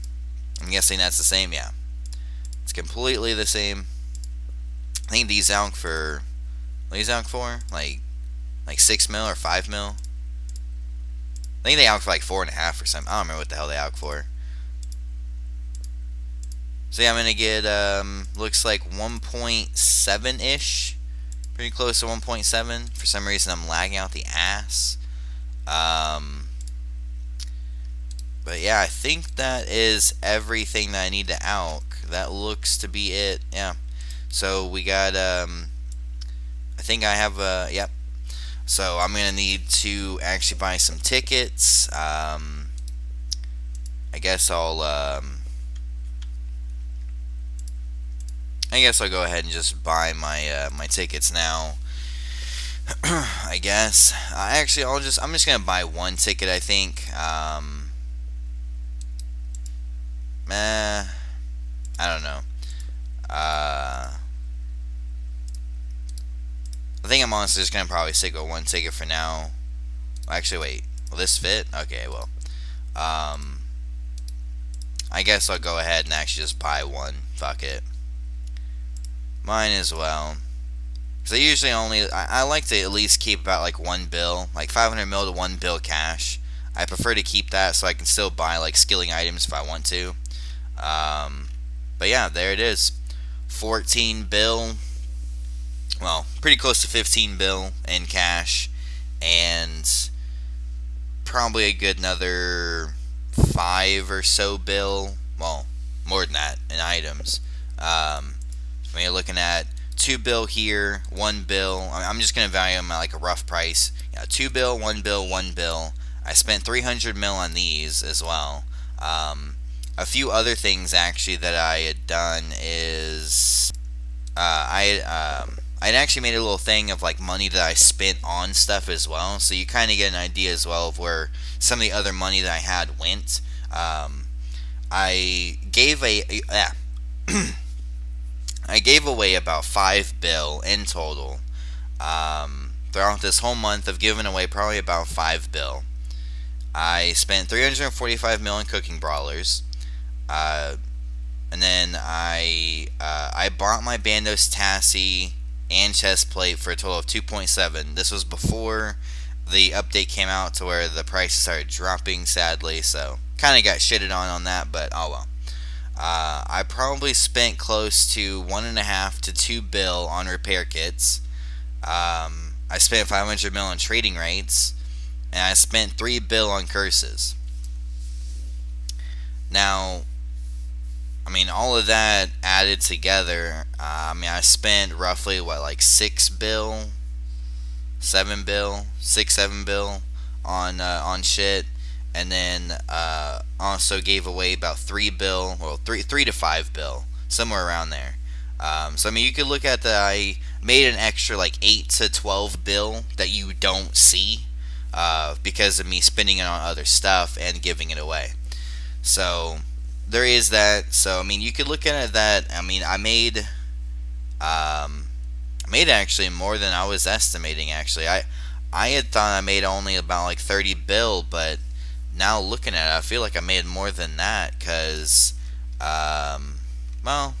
I'm guessing that's the same, yeah. It's completely the same. I think these alk for, what these alk for? Like 6 mil or 5 mil? I think they alk for like 4.5 or something. I don't remember what the hell they alk for. So yeah, I'm gonna get looks like 1.7-ish Pretty close to 1.7. For some reason, I'm lagging out the ass. But yeah, I think that is everything that I need to alch. That looks to be it. Yeah. So we got, I think I have, yep. So I'm going to need to actually buy some tickets. I guess I'll go ahead and just buy my my tickets now. I guess. Actually, I'm just gonna buy one ticket. I think. I don't know. I think I'm honestly just gonna probably stick with one ticket for now. Actually, wait. Will this fit? Okay, well. I guess I'll go ahead and actually just buy one. Fuck it. Mine as well. Because I usually I like to at least keep about like one bill, like 500 mil to 1 bill cash. I prefer to keep that so I can still buy like skilling items if I want to. But yeah, there it is. 14 bill. Well, pretty close to 15 bill in cash. And probably a good another 5 or so bill. Well, more than that in items. When you're looking at 2 bill here, 1 bill. I'm just gonna value them at like a rough price. 2 bill, 1 bill, 1 bill. I spent 300 mil on these as well. A few other things actually that I had done is I'd actually made a little thing of like money that I spent on stuff as well, so you kind of get an idea as well of where some of the other money that I had went. I gave I gave away about 5 bill in total. Throughout this whole month, I've given away probably about 5 bill. I spent 345 mil in cooking brawlers. And then I bought my Bandos Tassie and chest plate for a total of 2.7. This was before the update came out to where the price started dropping, sadly, so kind of got shitted on that, but oh well. I probably spent close to 1.5 to 2 bill on repair kits. I spent 500 mil on trading rates, and I spent 3 bill on curses. Now, I mean, all of that added together, I spent roughly, like 6 bill, 7 bill, 6, 7 bill on shit. And then also gave away about 3 bill, well, 3 to 5 bill, somewhere around there. So I mean, you could look at that. I made an extra like 8 to 12 bill that you don't see because of me spending it on other stuff and giving it away. So there is that. So I mean, you could look at it that. I mean, I made actually more than I was estimating. Actually, I had thought I made only about like 30 bill, but now looking at it, I feel like I made more than that, because, well,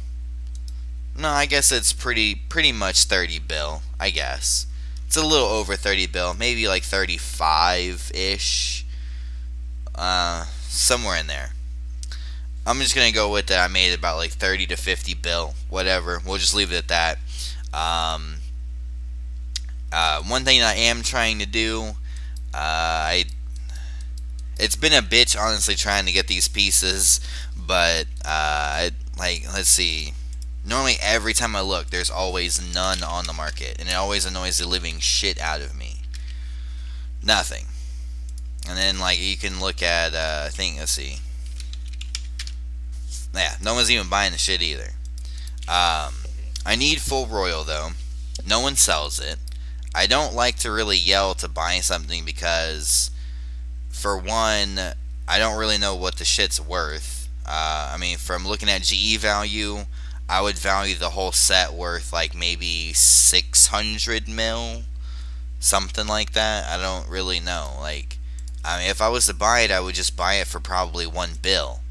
no, I guess it's pretty much 30 bill, I guess. It's a little over 30 bill, maybe like 35-ish, somewhere in there. I'm just going to go with that. I made about like 30 to 50 bill, whatever. We'll just leave it at that. One thing I am trying to do, it's been a bitch, honestly, trying to get these pieces, but, like, let's see. Normally, every time I look, there's always none on the market, and it always annoys the living shit out of me. Nothing. And then, like, you can look at, I think, let's see. Yeah, no one's even buying the shit either. I need full royal, though. No one sells it. I don't like to really yell to buy something because, for one, I don't really know what the shit's worth. I mean, from looking at GE value, I would value the whole set worth like maybe 600 mil, something like that. I don't really know. Like, I mean, if I was to buy it, I would just buy it for probably 1 bill.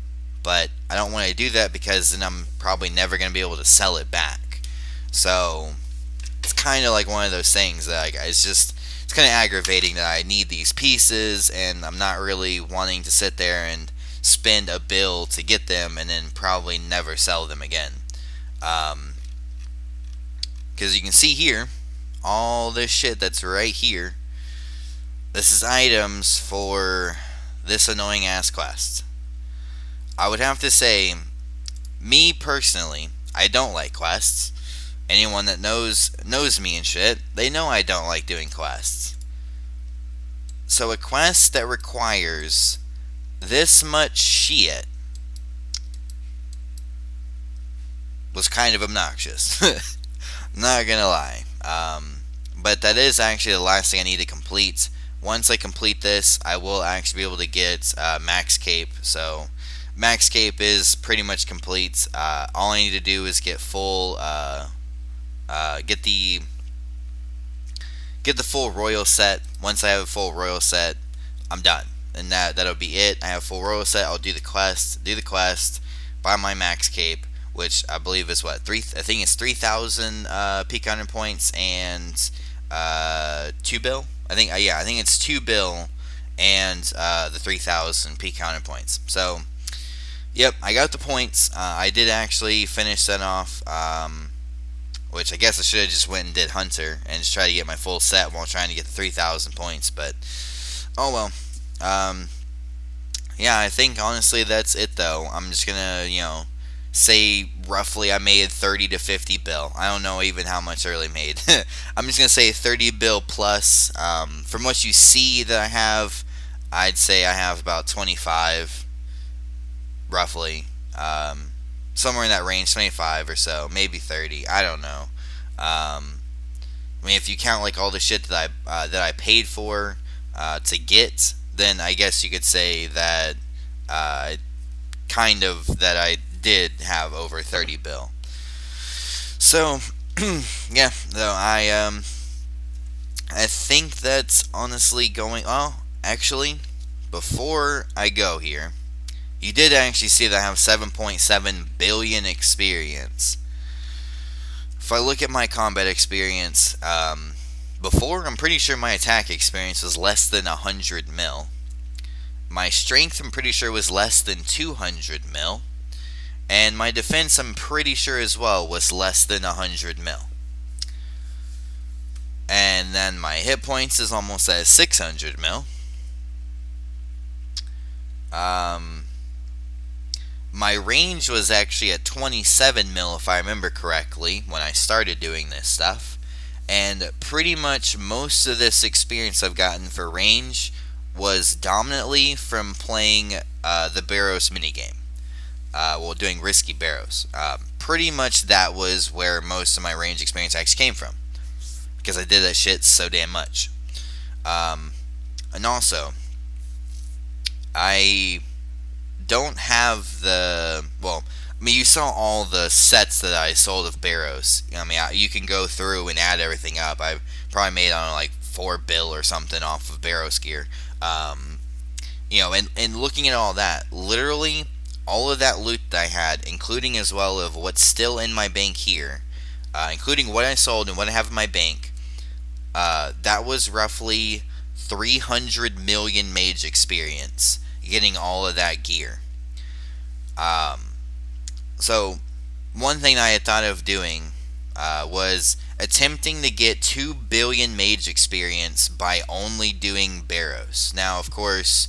But I don't want to do that because then I'm probably never going to be able to sell it back. So it's kind of like one of those things that it's kind of aggravating that I need these pieces and I'm not really wanting to sit there and spend a bill to get them and then probably never sell them again. Because you can see here, all this shit that's right here, this is items for this annoying ass quest. I would have to say, me personally, I don't like quests. Anyone that knows me and shit, they know I don't like doing quests. So a quest that requires this much shit was kind of obnoxious. Not gonna lie. But that is actually the last thing I need to complete. Once I complete this, I will actually be able to get max cape. So max cape is pretty much complete. All I need to do is get full, get the full royal set. Once I have a full royal set, I'm done, and that'll be it. I have a full royal set. I'll do the quest, buy my max cape, which I believe is what, I think it's 3,000 PkHonor points and 2 bill. I think it's 2 bill and the 3,000 PkHonor points. So yep, I got the points. I did actually finish that off. Which I guess I should have just went and did Hunter and just tried to get my full set while trying to get the 3,000 points. But oh well. Yeah, I think honestly that's it though. I'm just gonna say roughly I made 30 to 50 bill. I don't know even how much I really made. I'm just gonna say 30 bill plus. From what you see that I have, I'd say I have about 25 roughly. Somewhere in that range, 25 or so, maybe 30. I don't know. I mean, if you count like all the shit that I paid for to get, then I guess you could say that kind of that I did have over 30 bill. So yeah, though I think that's honestly going. Oh, actually, before I go here, you did actually see that I have 7.7 billion experience. If I look at my combat experience, before, I'm pretty sure my attack experience was less than 100 mil. My strength, I'm pretty sure, was less than 200 mil. And my defense, I'm pretty sure as well, was less than 100 mil. And then my hit points is almost at 600 mil. My range was actually at 27 mil, if I remember correctly, when I started doing this stuff. And pretty much most of this experience I've gotten for range was dominantly from playing the Barrows minigame. Doing risky Barrows. Pretty much that was where most of my range experience actually came from, because I did that shit so damn much. And also, I don't have you saw all the sets that I sold of Barrows. I mean, you can go through and add everything up. I probably made, I don't know, like 4 bill or something off of Barrows gear. And looking at all that, literally all of that loot that I had, including as well of what's still in my bank here, including what I sold and what I have in my bank, that was roughly 300 million mage experience, getting all of that gear. So one thing I had thought of doing was attempting to get 2 billion mage experience by only doing Barrows. Now, of course,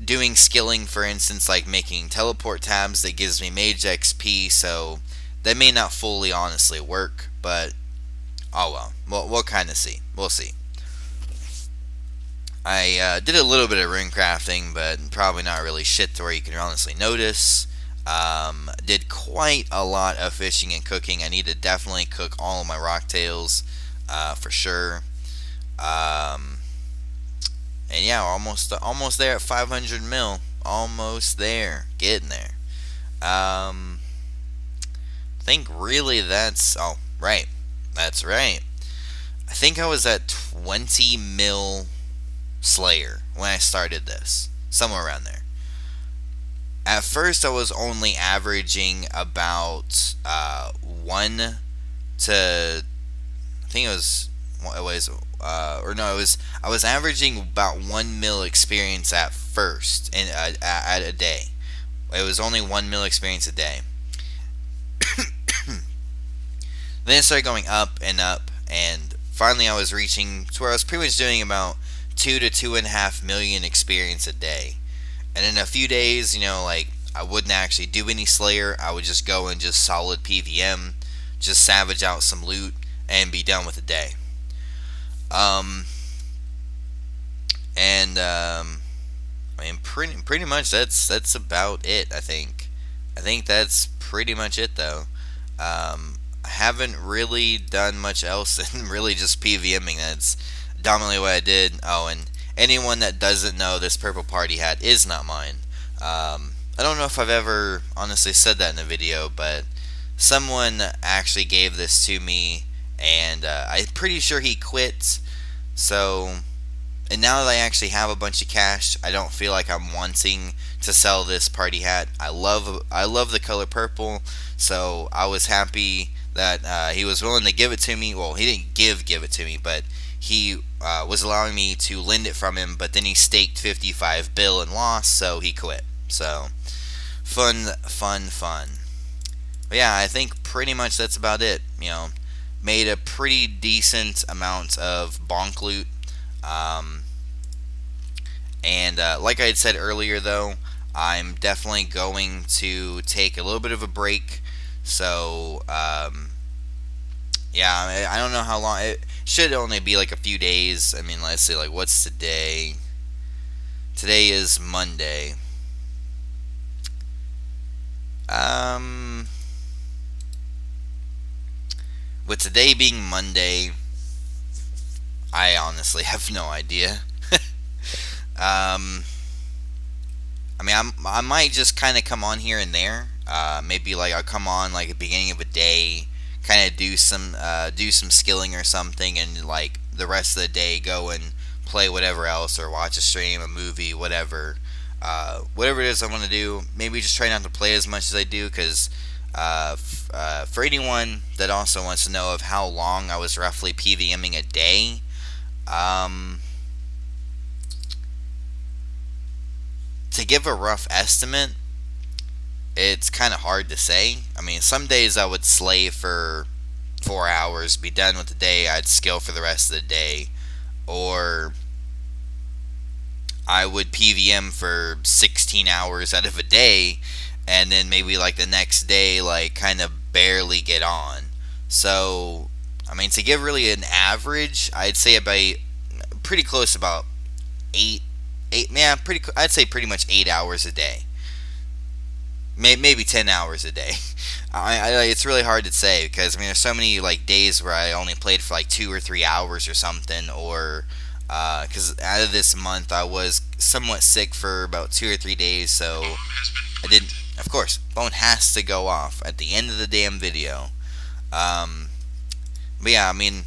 doing skilling, for instance, like making teleport tabs, that gives me mage XP, so that may not fully honestly work, but oh well, we'll kind of see. We'll see. I did a little bit of rune crafting, but probably not really shit to where you can honestly notice. Did quite a lot of fishing and cooking. I need to definitely cook all of my rocktails, for sure. And yeah, almost there at 500 mil. Almost there, getting there. I think really that's right. That's right. I think I was at 20 mil Slayer when I started this, somewhere around there. At first, I was only averaging about 1 to, I think I was averaging about 1 mil experience at first at a day. It was only 1 mil experience a day. Then it started going up and up, and finally I was reaching to where I was pretty much doing about 2 to 2.5 million experience a day. And in a few days, like I wouldn't actually do any Slayer. I would just go and just solid PVM, just savage out some loot, and be done with the day. Um, and I mean, pretty much that's about it. I think that's pretty much it though. I haven't really done much else than really just PVMing. That's dominantly what I did. Oh, and anyone that doesn't know, this purple party hat is not mine. I don't know if I've ever honestly said that in a video, but someone actually gave this to me, and I'm pretty sure he quit. So, and now that I actually have a bunch of cash, I don't feel like I'm wanting to sell this party hat. I love the color purple, so I was happy that he was willing to give it to me. Well, he didn't give it to me, but he was allowing me to lend it from him. But then he staked 55 bill and lost, so he quit. So fun. But yeah, I think pretty much that's about it. Made a pretty decent amount of bonk loot. Um, and like I had said earlier, though, I'm definitely going to take a little bit of a break. So, yeah, I don't know how long. It should only be like a few days. I mean, let's see, like, what's today? Today is Monday. Um, with today being Monday, I honestly have no idea. um, I mean, I might just kind of come on here and there. Maybe like I'll come on like at the beginning of a day, kind of do some skilling or something, and like the rest of the day go and play whatever else or watch a stream, a movie, whatever. Whatever it is I want to do. Maybe just try not to play as much as I do, because for anyone that also wants to know of how long I was roughly PVMing a day, um, to give a rough estimate, it's kind of hard to say. I mean, some days I would slay for 4 hours, be done with the day, I'd skill for the rest of the day, or I would PVM for 16 hours out of a day, and then maybe like the next day, like kind of barely get on. So, I mean, to give really an average, I'd say about pretty close, about eight, yeah, I'd say pretty much 8 hours a day, maybe 10 hours a day. It's really hard to say, because I mean, there's so many like days where I only played for like 2 or 3 hours or something, or because out of this month I was somewhat sick for about 2 or 3 days, so I didn't. Of course, phone has to go off at the end of the damn video. Um, but yeah, I mean,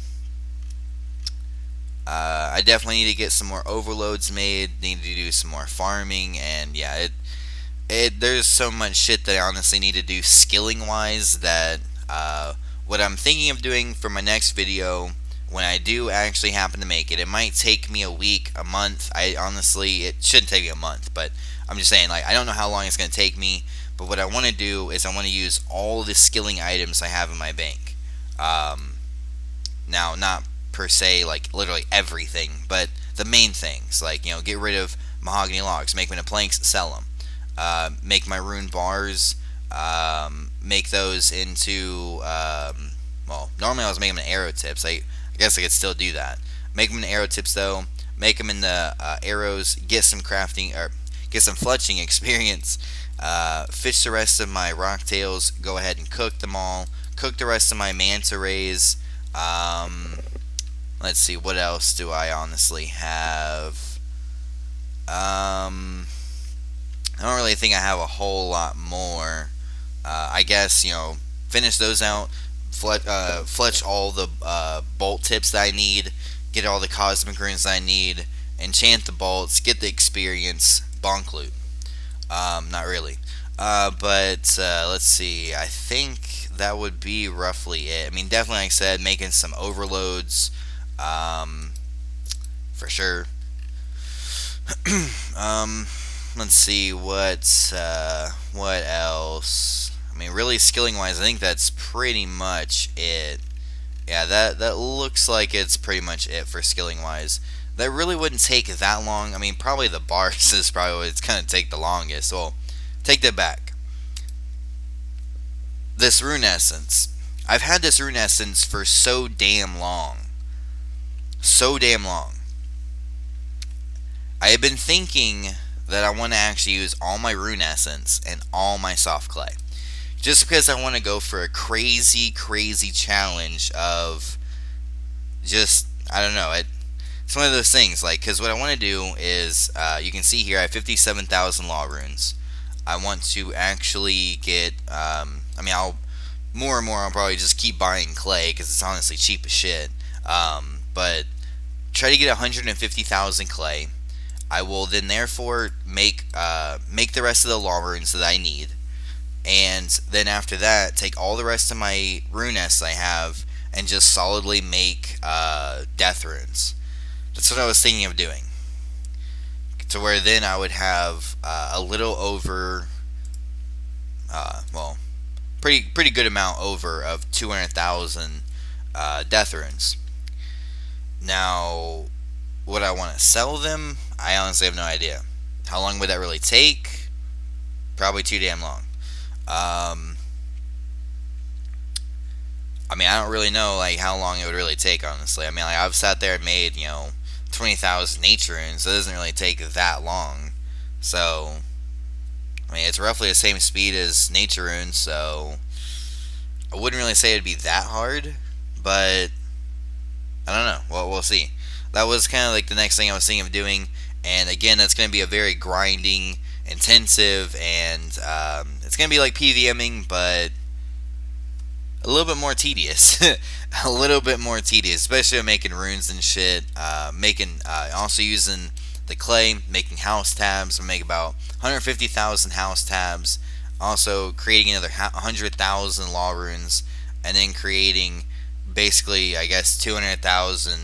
I definitely need to get some more overloads made. Need to do some more farming, and yeah, there's so much shit that I honestly need to do skilling wise, that what I'm thinking of doing for my next video, when I do actually happen to make it, it might take me a week, a month. It shouldn't take me a month, but I'm just saying, like, I don't know how long it's going to take me. But what I want to do is I want to use all the skilling items I have in my bank. Now, not per se like literally everything, but the main things, like, get rid of mahogany logs, make them into planks, sell them. Make my rune bars, make those into, well, normally I was making them into arrow tips. I guess I could still do that. Make them into arrow tips though. Make them into arrows. Get some crafting, or get some fletching experience. Fish the rest of my rock tails. Go ahead and cook them all. Cook the rest of my manta rays. Let's see, what else do I honestly have? I don't really think I have a whole lot more. I guess, finish those out. Fletch all the bolt tips that I need. Get all the cosmic runes I need. Enchant the bolts. Get the experience. Bonk loot. Not really. But let's see. I think that would be roughly it. I mean, definitely, like I said, making some overloads. For sure. Let's see what else. I mean, really skilling wise, I think that's pretty much it. Yeah, that looks like it's pretty much it for skilling wise. That really wouldn't take that long. I mean, probably the bars is probably what's gonna take the longest. Well, take that back. This rune essence. I've had this rune essence for so damn long. So damn long. I have been thinking that I want to actually use all my rune essence and all my soft clay. Just because I want to go for a crazy, crazy challenge of just, I don't know, it's one of those things, like, because what I want to do is, you can see here I have 57,000 law runes. I want to actually get, I mean, more and more I'll probably just keep buying clay because it's honestly cheap as shit. But try to get 150,000 clay. I will then therefore make the rest of the law runes that I need, and then after that take all the rest of my rune nests I have and just solidly make death runes. That's what I was thinking of doing. To where then I would have a little over, well, pretty good amount over of 200,000 death runes. Now, would I want to sell them? I honestly have no idea. How long would that really take? Probably too damn long. I mean, I don't really know like how long it would really take, honestly. I mean, like, I've sat there and made 20,000 nature runes. So it doesn't really take that long. So, I mean, it's roughly the same speed as nature runes. So, I wouldn't really say it'd be that hard, but I don't know. Well, we'll see. That was kind of like the next thing I was thinking of doing, and again, that's going to be a very grinding, intensive, and it's going to be like Pvming, but a little bit more tedious. A little bit more tedious, especially making runes and shit. Also using the clay, making house tabs. I make about 150,000 house tabs. Also creating another 100,000 law runes, and then creating basically, I guess, 200,000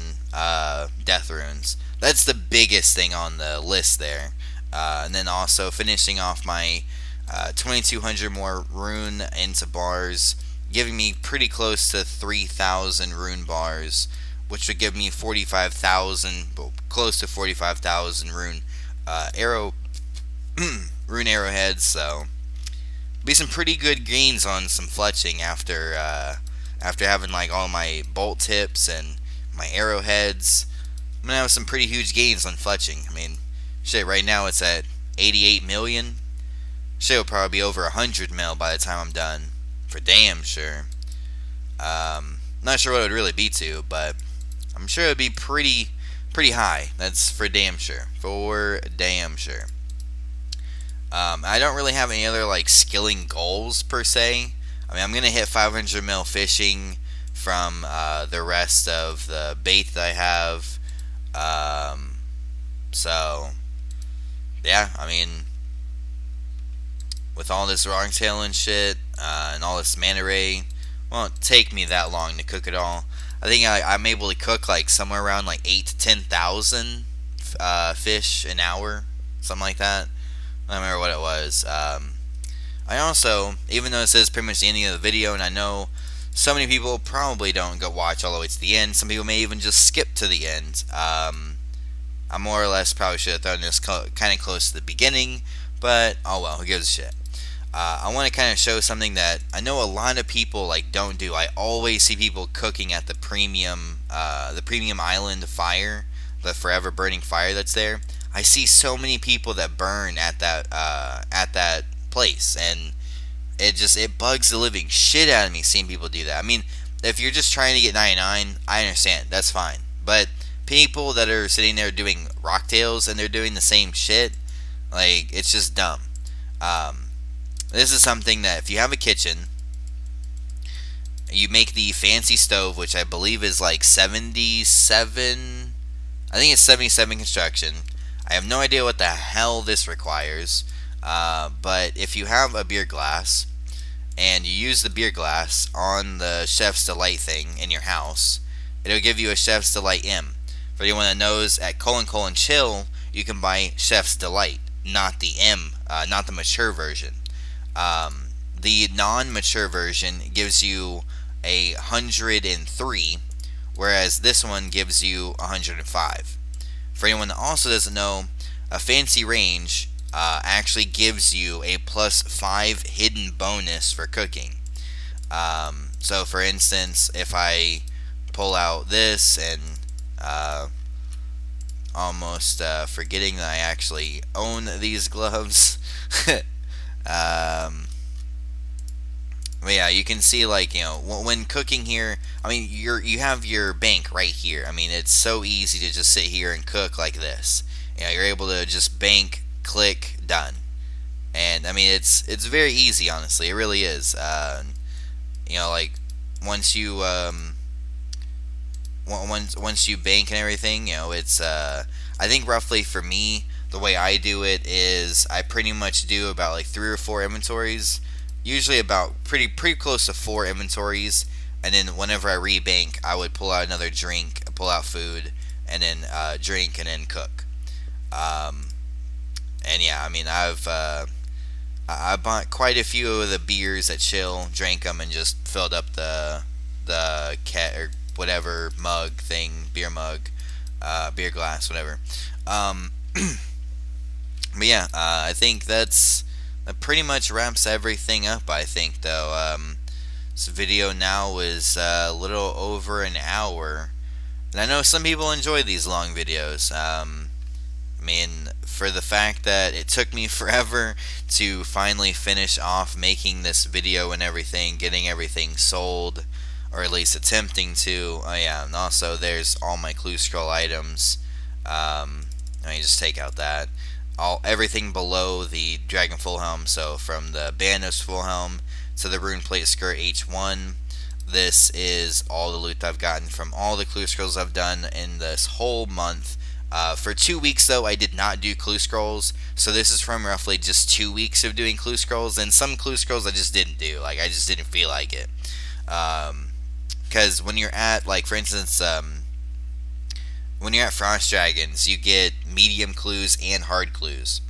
death runes. That's the biggest thing on the list there. And then also finishing off my 2,200 more rune into bars, giving me pretty close to 3,000 rune bars, which would give me 45,000, well, close to 45,000 rune rune arrowheads. So be some pretty good gains on some fletching after having like all my bolt tips and my arrowheads. I'm gonna have some pretty huge gains on fletching. I mean, shit, right now it's at 88 million. Shit will probably be over 100 mil by the time I'm done, for damn sure. Not sure what it would really be to, but I'm sure it would be pretty high. That's for damn sure. For damn sure. I don't really have any other like skilling goals per se. I mean, I'm gonna hit 500 mil fishing from the rest of the bait that I have. So yeah, I mean, with all this wrongtail and shit, and all this manta ray, won't take me that long to cook it all. I think I'm able to cook like somewhere around like 8 to 10,000 fish an hour, something like that. I don't remember what it was. I also, even though this is pretty much the ending of the video, and I know so many people probably don't go watch all the way to the end. Some people may even just skip to the end. I more or less probably should have thrown this kind of close to the beginning, but oh well, who gives a shit. I want to kind of show something that I know a lot of people like don't do. I always see people cooking at the premium island fire, the forever burning fire that's there. I see so many people that burn at that place, and it bugs the living shit out of me seeing people do that. I mean, if you're just trying to get 99, I understand, that's fine. But people that are sitting there doing rocktails and they're doing the same shit, like, it's just dumb. This is something that if you have a kitchen, you make the fancy stove, which I believe is like 77. I think it's 77 construction. I have no idea what the hell this requires. But if you have a beer glass and you use the beer glass on the Chef's Delight thing in your house, it'll give you a Chef's Delight M. For anyone that knows, at Chill, you can buy Chef's Delight, not the M, not the mature version. The non-mature version gives you 103, whereas this one gives you 105. For anyone that also doesn't know, a fancy range actually gives you a +5 hidden bonus for cooking. So, for instance, if I pull out this and almost forgetting that I actually own these gloves. But yeah, you can see, like, when cooking here, I mean, you have your bank right here. I mean, it's so easy to just sit here and cook like this. You're able to just bank, click, done. And I mean, it's very easy, honestly. It really is. Like, once you once you bank and everything, it's I think roughly for me, the way I do it is I pretty much do about like 3 or 4 inventories, usually about pretty close to 4 inventories, and then whenever I rebank, I would pull out another drink, pull out food, and then drink and then cook. Um, and yeah, I mean, I bought quite a few of the beers at Chill, drank them, and just filled up the cat or whatever mug thing, beer mug, beer glass, whatever. Um, but yeah, I think that pretty much wraps everything up. I think though, this video now is a little over an hour, and I know some people enjoy these long videos. I mean, for the fact that it took me forever to finally finish off making this video and everything, getting everything sold, or at least attempting to. Oh yeah, and also there's all my clue scroll items. Let me just take out that. Everything below the Dragon Full Helm, so from the Bandos Full Helm to the Rune Plate Skirt H1. This is all the loot I've gotten from all the clue scrolls I've done in this whole month. For 2 weeks, though, I did not do clue scrolls, so this is from roughly just 2 weeks of doing clue scrolls, and some clue scrolls I just didn't do. Like, I just didn't feel like it. Because when you're at, like, for instance, when you're at Frost Dragons, you get medium clues and hard clues.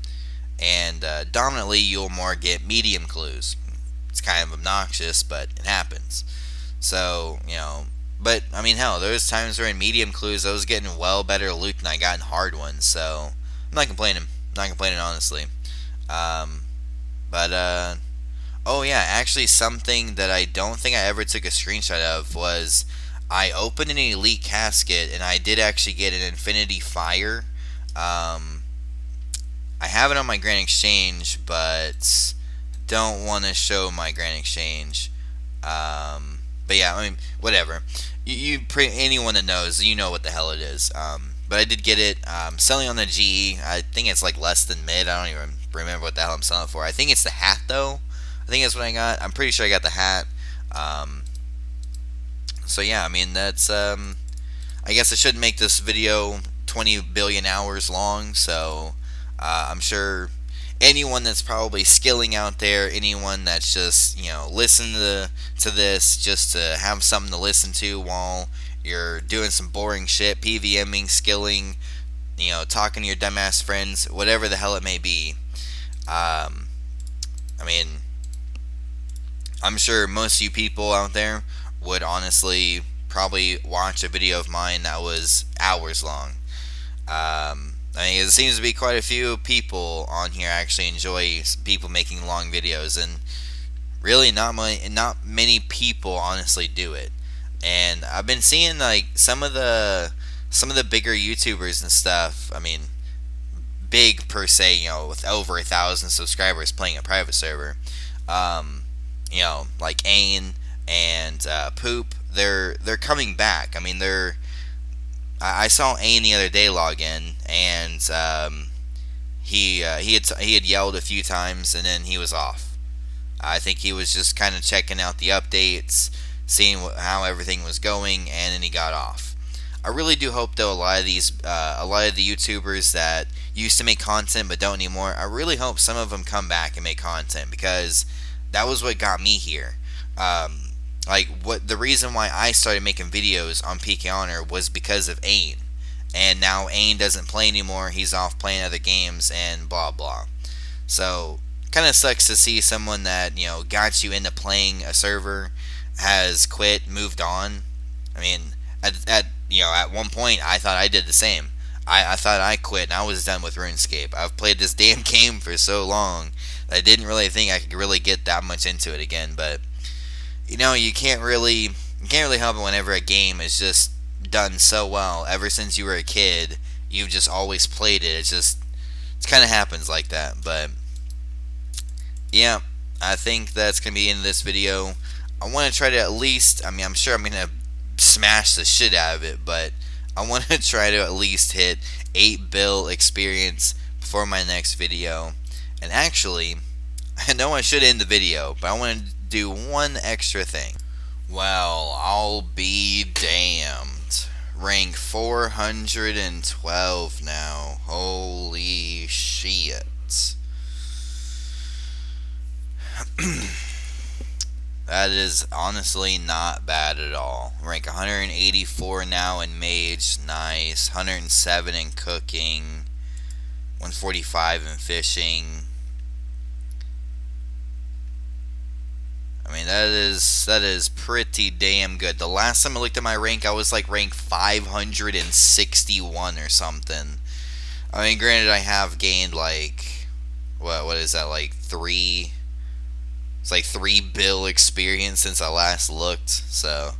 And dominantly, you'll more get medium clues. It's kind of obnoxious, but it happens. So, but, I mean, hell, there was times where in medium clues I was getting well better loot than I got in hard ones, so I'm not complaining. Not complaining, honestly. But, oh yeah, actually something that I don't think I ever took a screenshot of was I opened an elite casket and I did actually get an infinity fire. I have it on my Grand Exchange, but don't want to show my Grand Exchange. But yeah, I mean, whatever. Anyone that knows, you know what the hell it is. But I did get it. Selling on the GE. I think it's like less than mid. I don't even remember what the hell I'm selling it for. I think it's the hat though. I think that's what I got. I'm pretty sure I got the hat. So yeah, I mean that's. I guess I shouldn't make this video 20 billion hours long. So I'm sure anyone that's probably skilling out there, anyone that's just listen to this just to have something to listen to while you're doing some boring shit, Pvming, skilling, talking to your dumbass friends, whatever the hell it may be. I mean, I'm sure most of you people out there would honestly probably watch a video of mine that was hours long. I mean, it seems to be quite a few people on here actually enjoy people making long videos, and really not many people honestly do it. And I've been seeing like some of the bigger YouTubers and stuff. I mean, big per se, with over 1,000 subscribers playing a private server. Like Ain and Poop. They're coming back. I mean, I saw Ain the other day log in, and he had yelled a few times, and then he was off. I think he was just kind of checking out the updates, seeing how everything was going, and then he got off. I really do hope though a lot of the YouTubers that used to make content but don't anymore, I really hope some of them come back and make content, because that was what got me here. The reason why I started making videos on PkHonor was because of Ain. And now Ain doesn't play anymore, he's off playing other games and blah blah. So, kind of sucks to see someone that, got you into playing a server has quit, moved on. I mean, at one point, I thought I did the same. I thought I quit and I was done with RuneScape. I've played this damn game for so long that I didn't really think I could really get that much into it again. But you can't really help it whenever a game is just done so well. Ever since you were a kid, you've just always played it. It kind of happens like that. But yeah, I think that's gonna be the end of this video. I want to try to at least. I mean, I'm sure I'm gonna smash the shit out of it, but I want to try to at least hit 8 bill experience before my next video. And actually, I know I should end the video, but I want to do one extra thing. Well, I'll be damned. Rank 412 now. Holy shit. That is honestly not bad at all. Rank 184 now in Mage, nice. 107 in Cooking, 145 in Fishing. I mean, that is pretty damn good. The last time I looked at my rank, I was like rank 561 or something. I mean, granted, I have gained like what is that, like 3? It's like 3 bill experience since I last looked. So,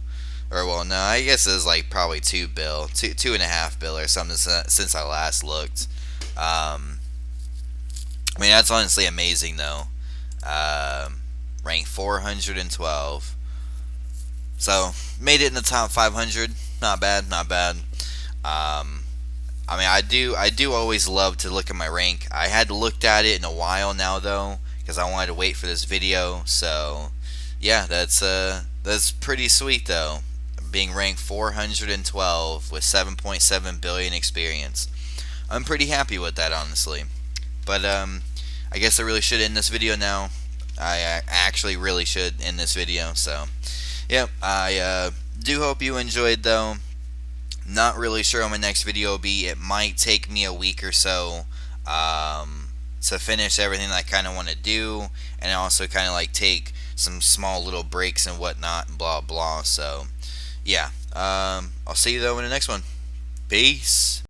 or well, no, I guess it's like probably 2 bill, 2.5 bill or something since I last looked. I mean, that's honestly amazing though. Rank 412. So made it in the top 500. Not bad, not bad. I mean, I do always love to look at my rank. I hadn't looked at it in a while now though, because I wanted to wait for this video. So yeah, that's pretty sweet though. Being ranked 412 with 7.7 billion experience. I'm pretty happy with that, honestly. But I guess I really should end this video now. I actually really should end this video. So yep, I do hope you enjoyed though. Not really sure when my next video will be. It might take me a week or so to finish everything that I kind of want to do, and also kind of like take some small little breaks and whatnot and blah blah. So yeah, I'll see you though in the next one. Peace.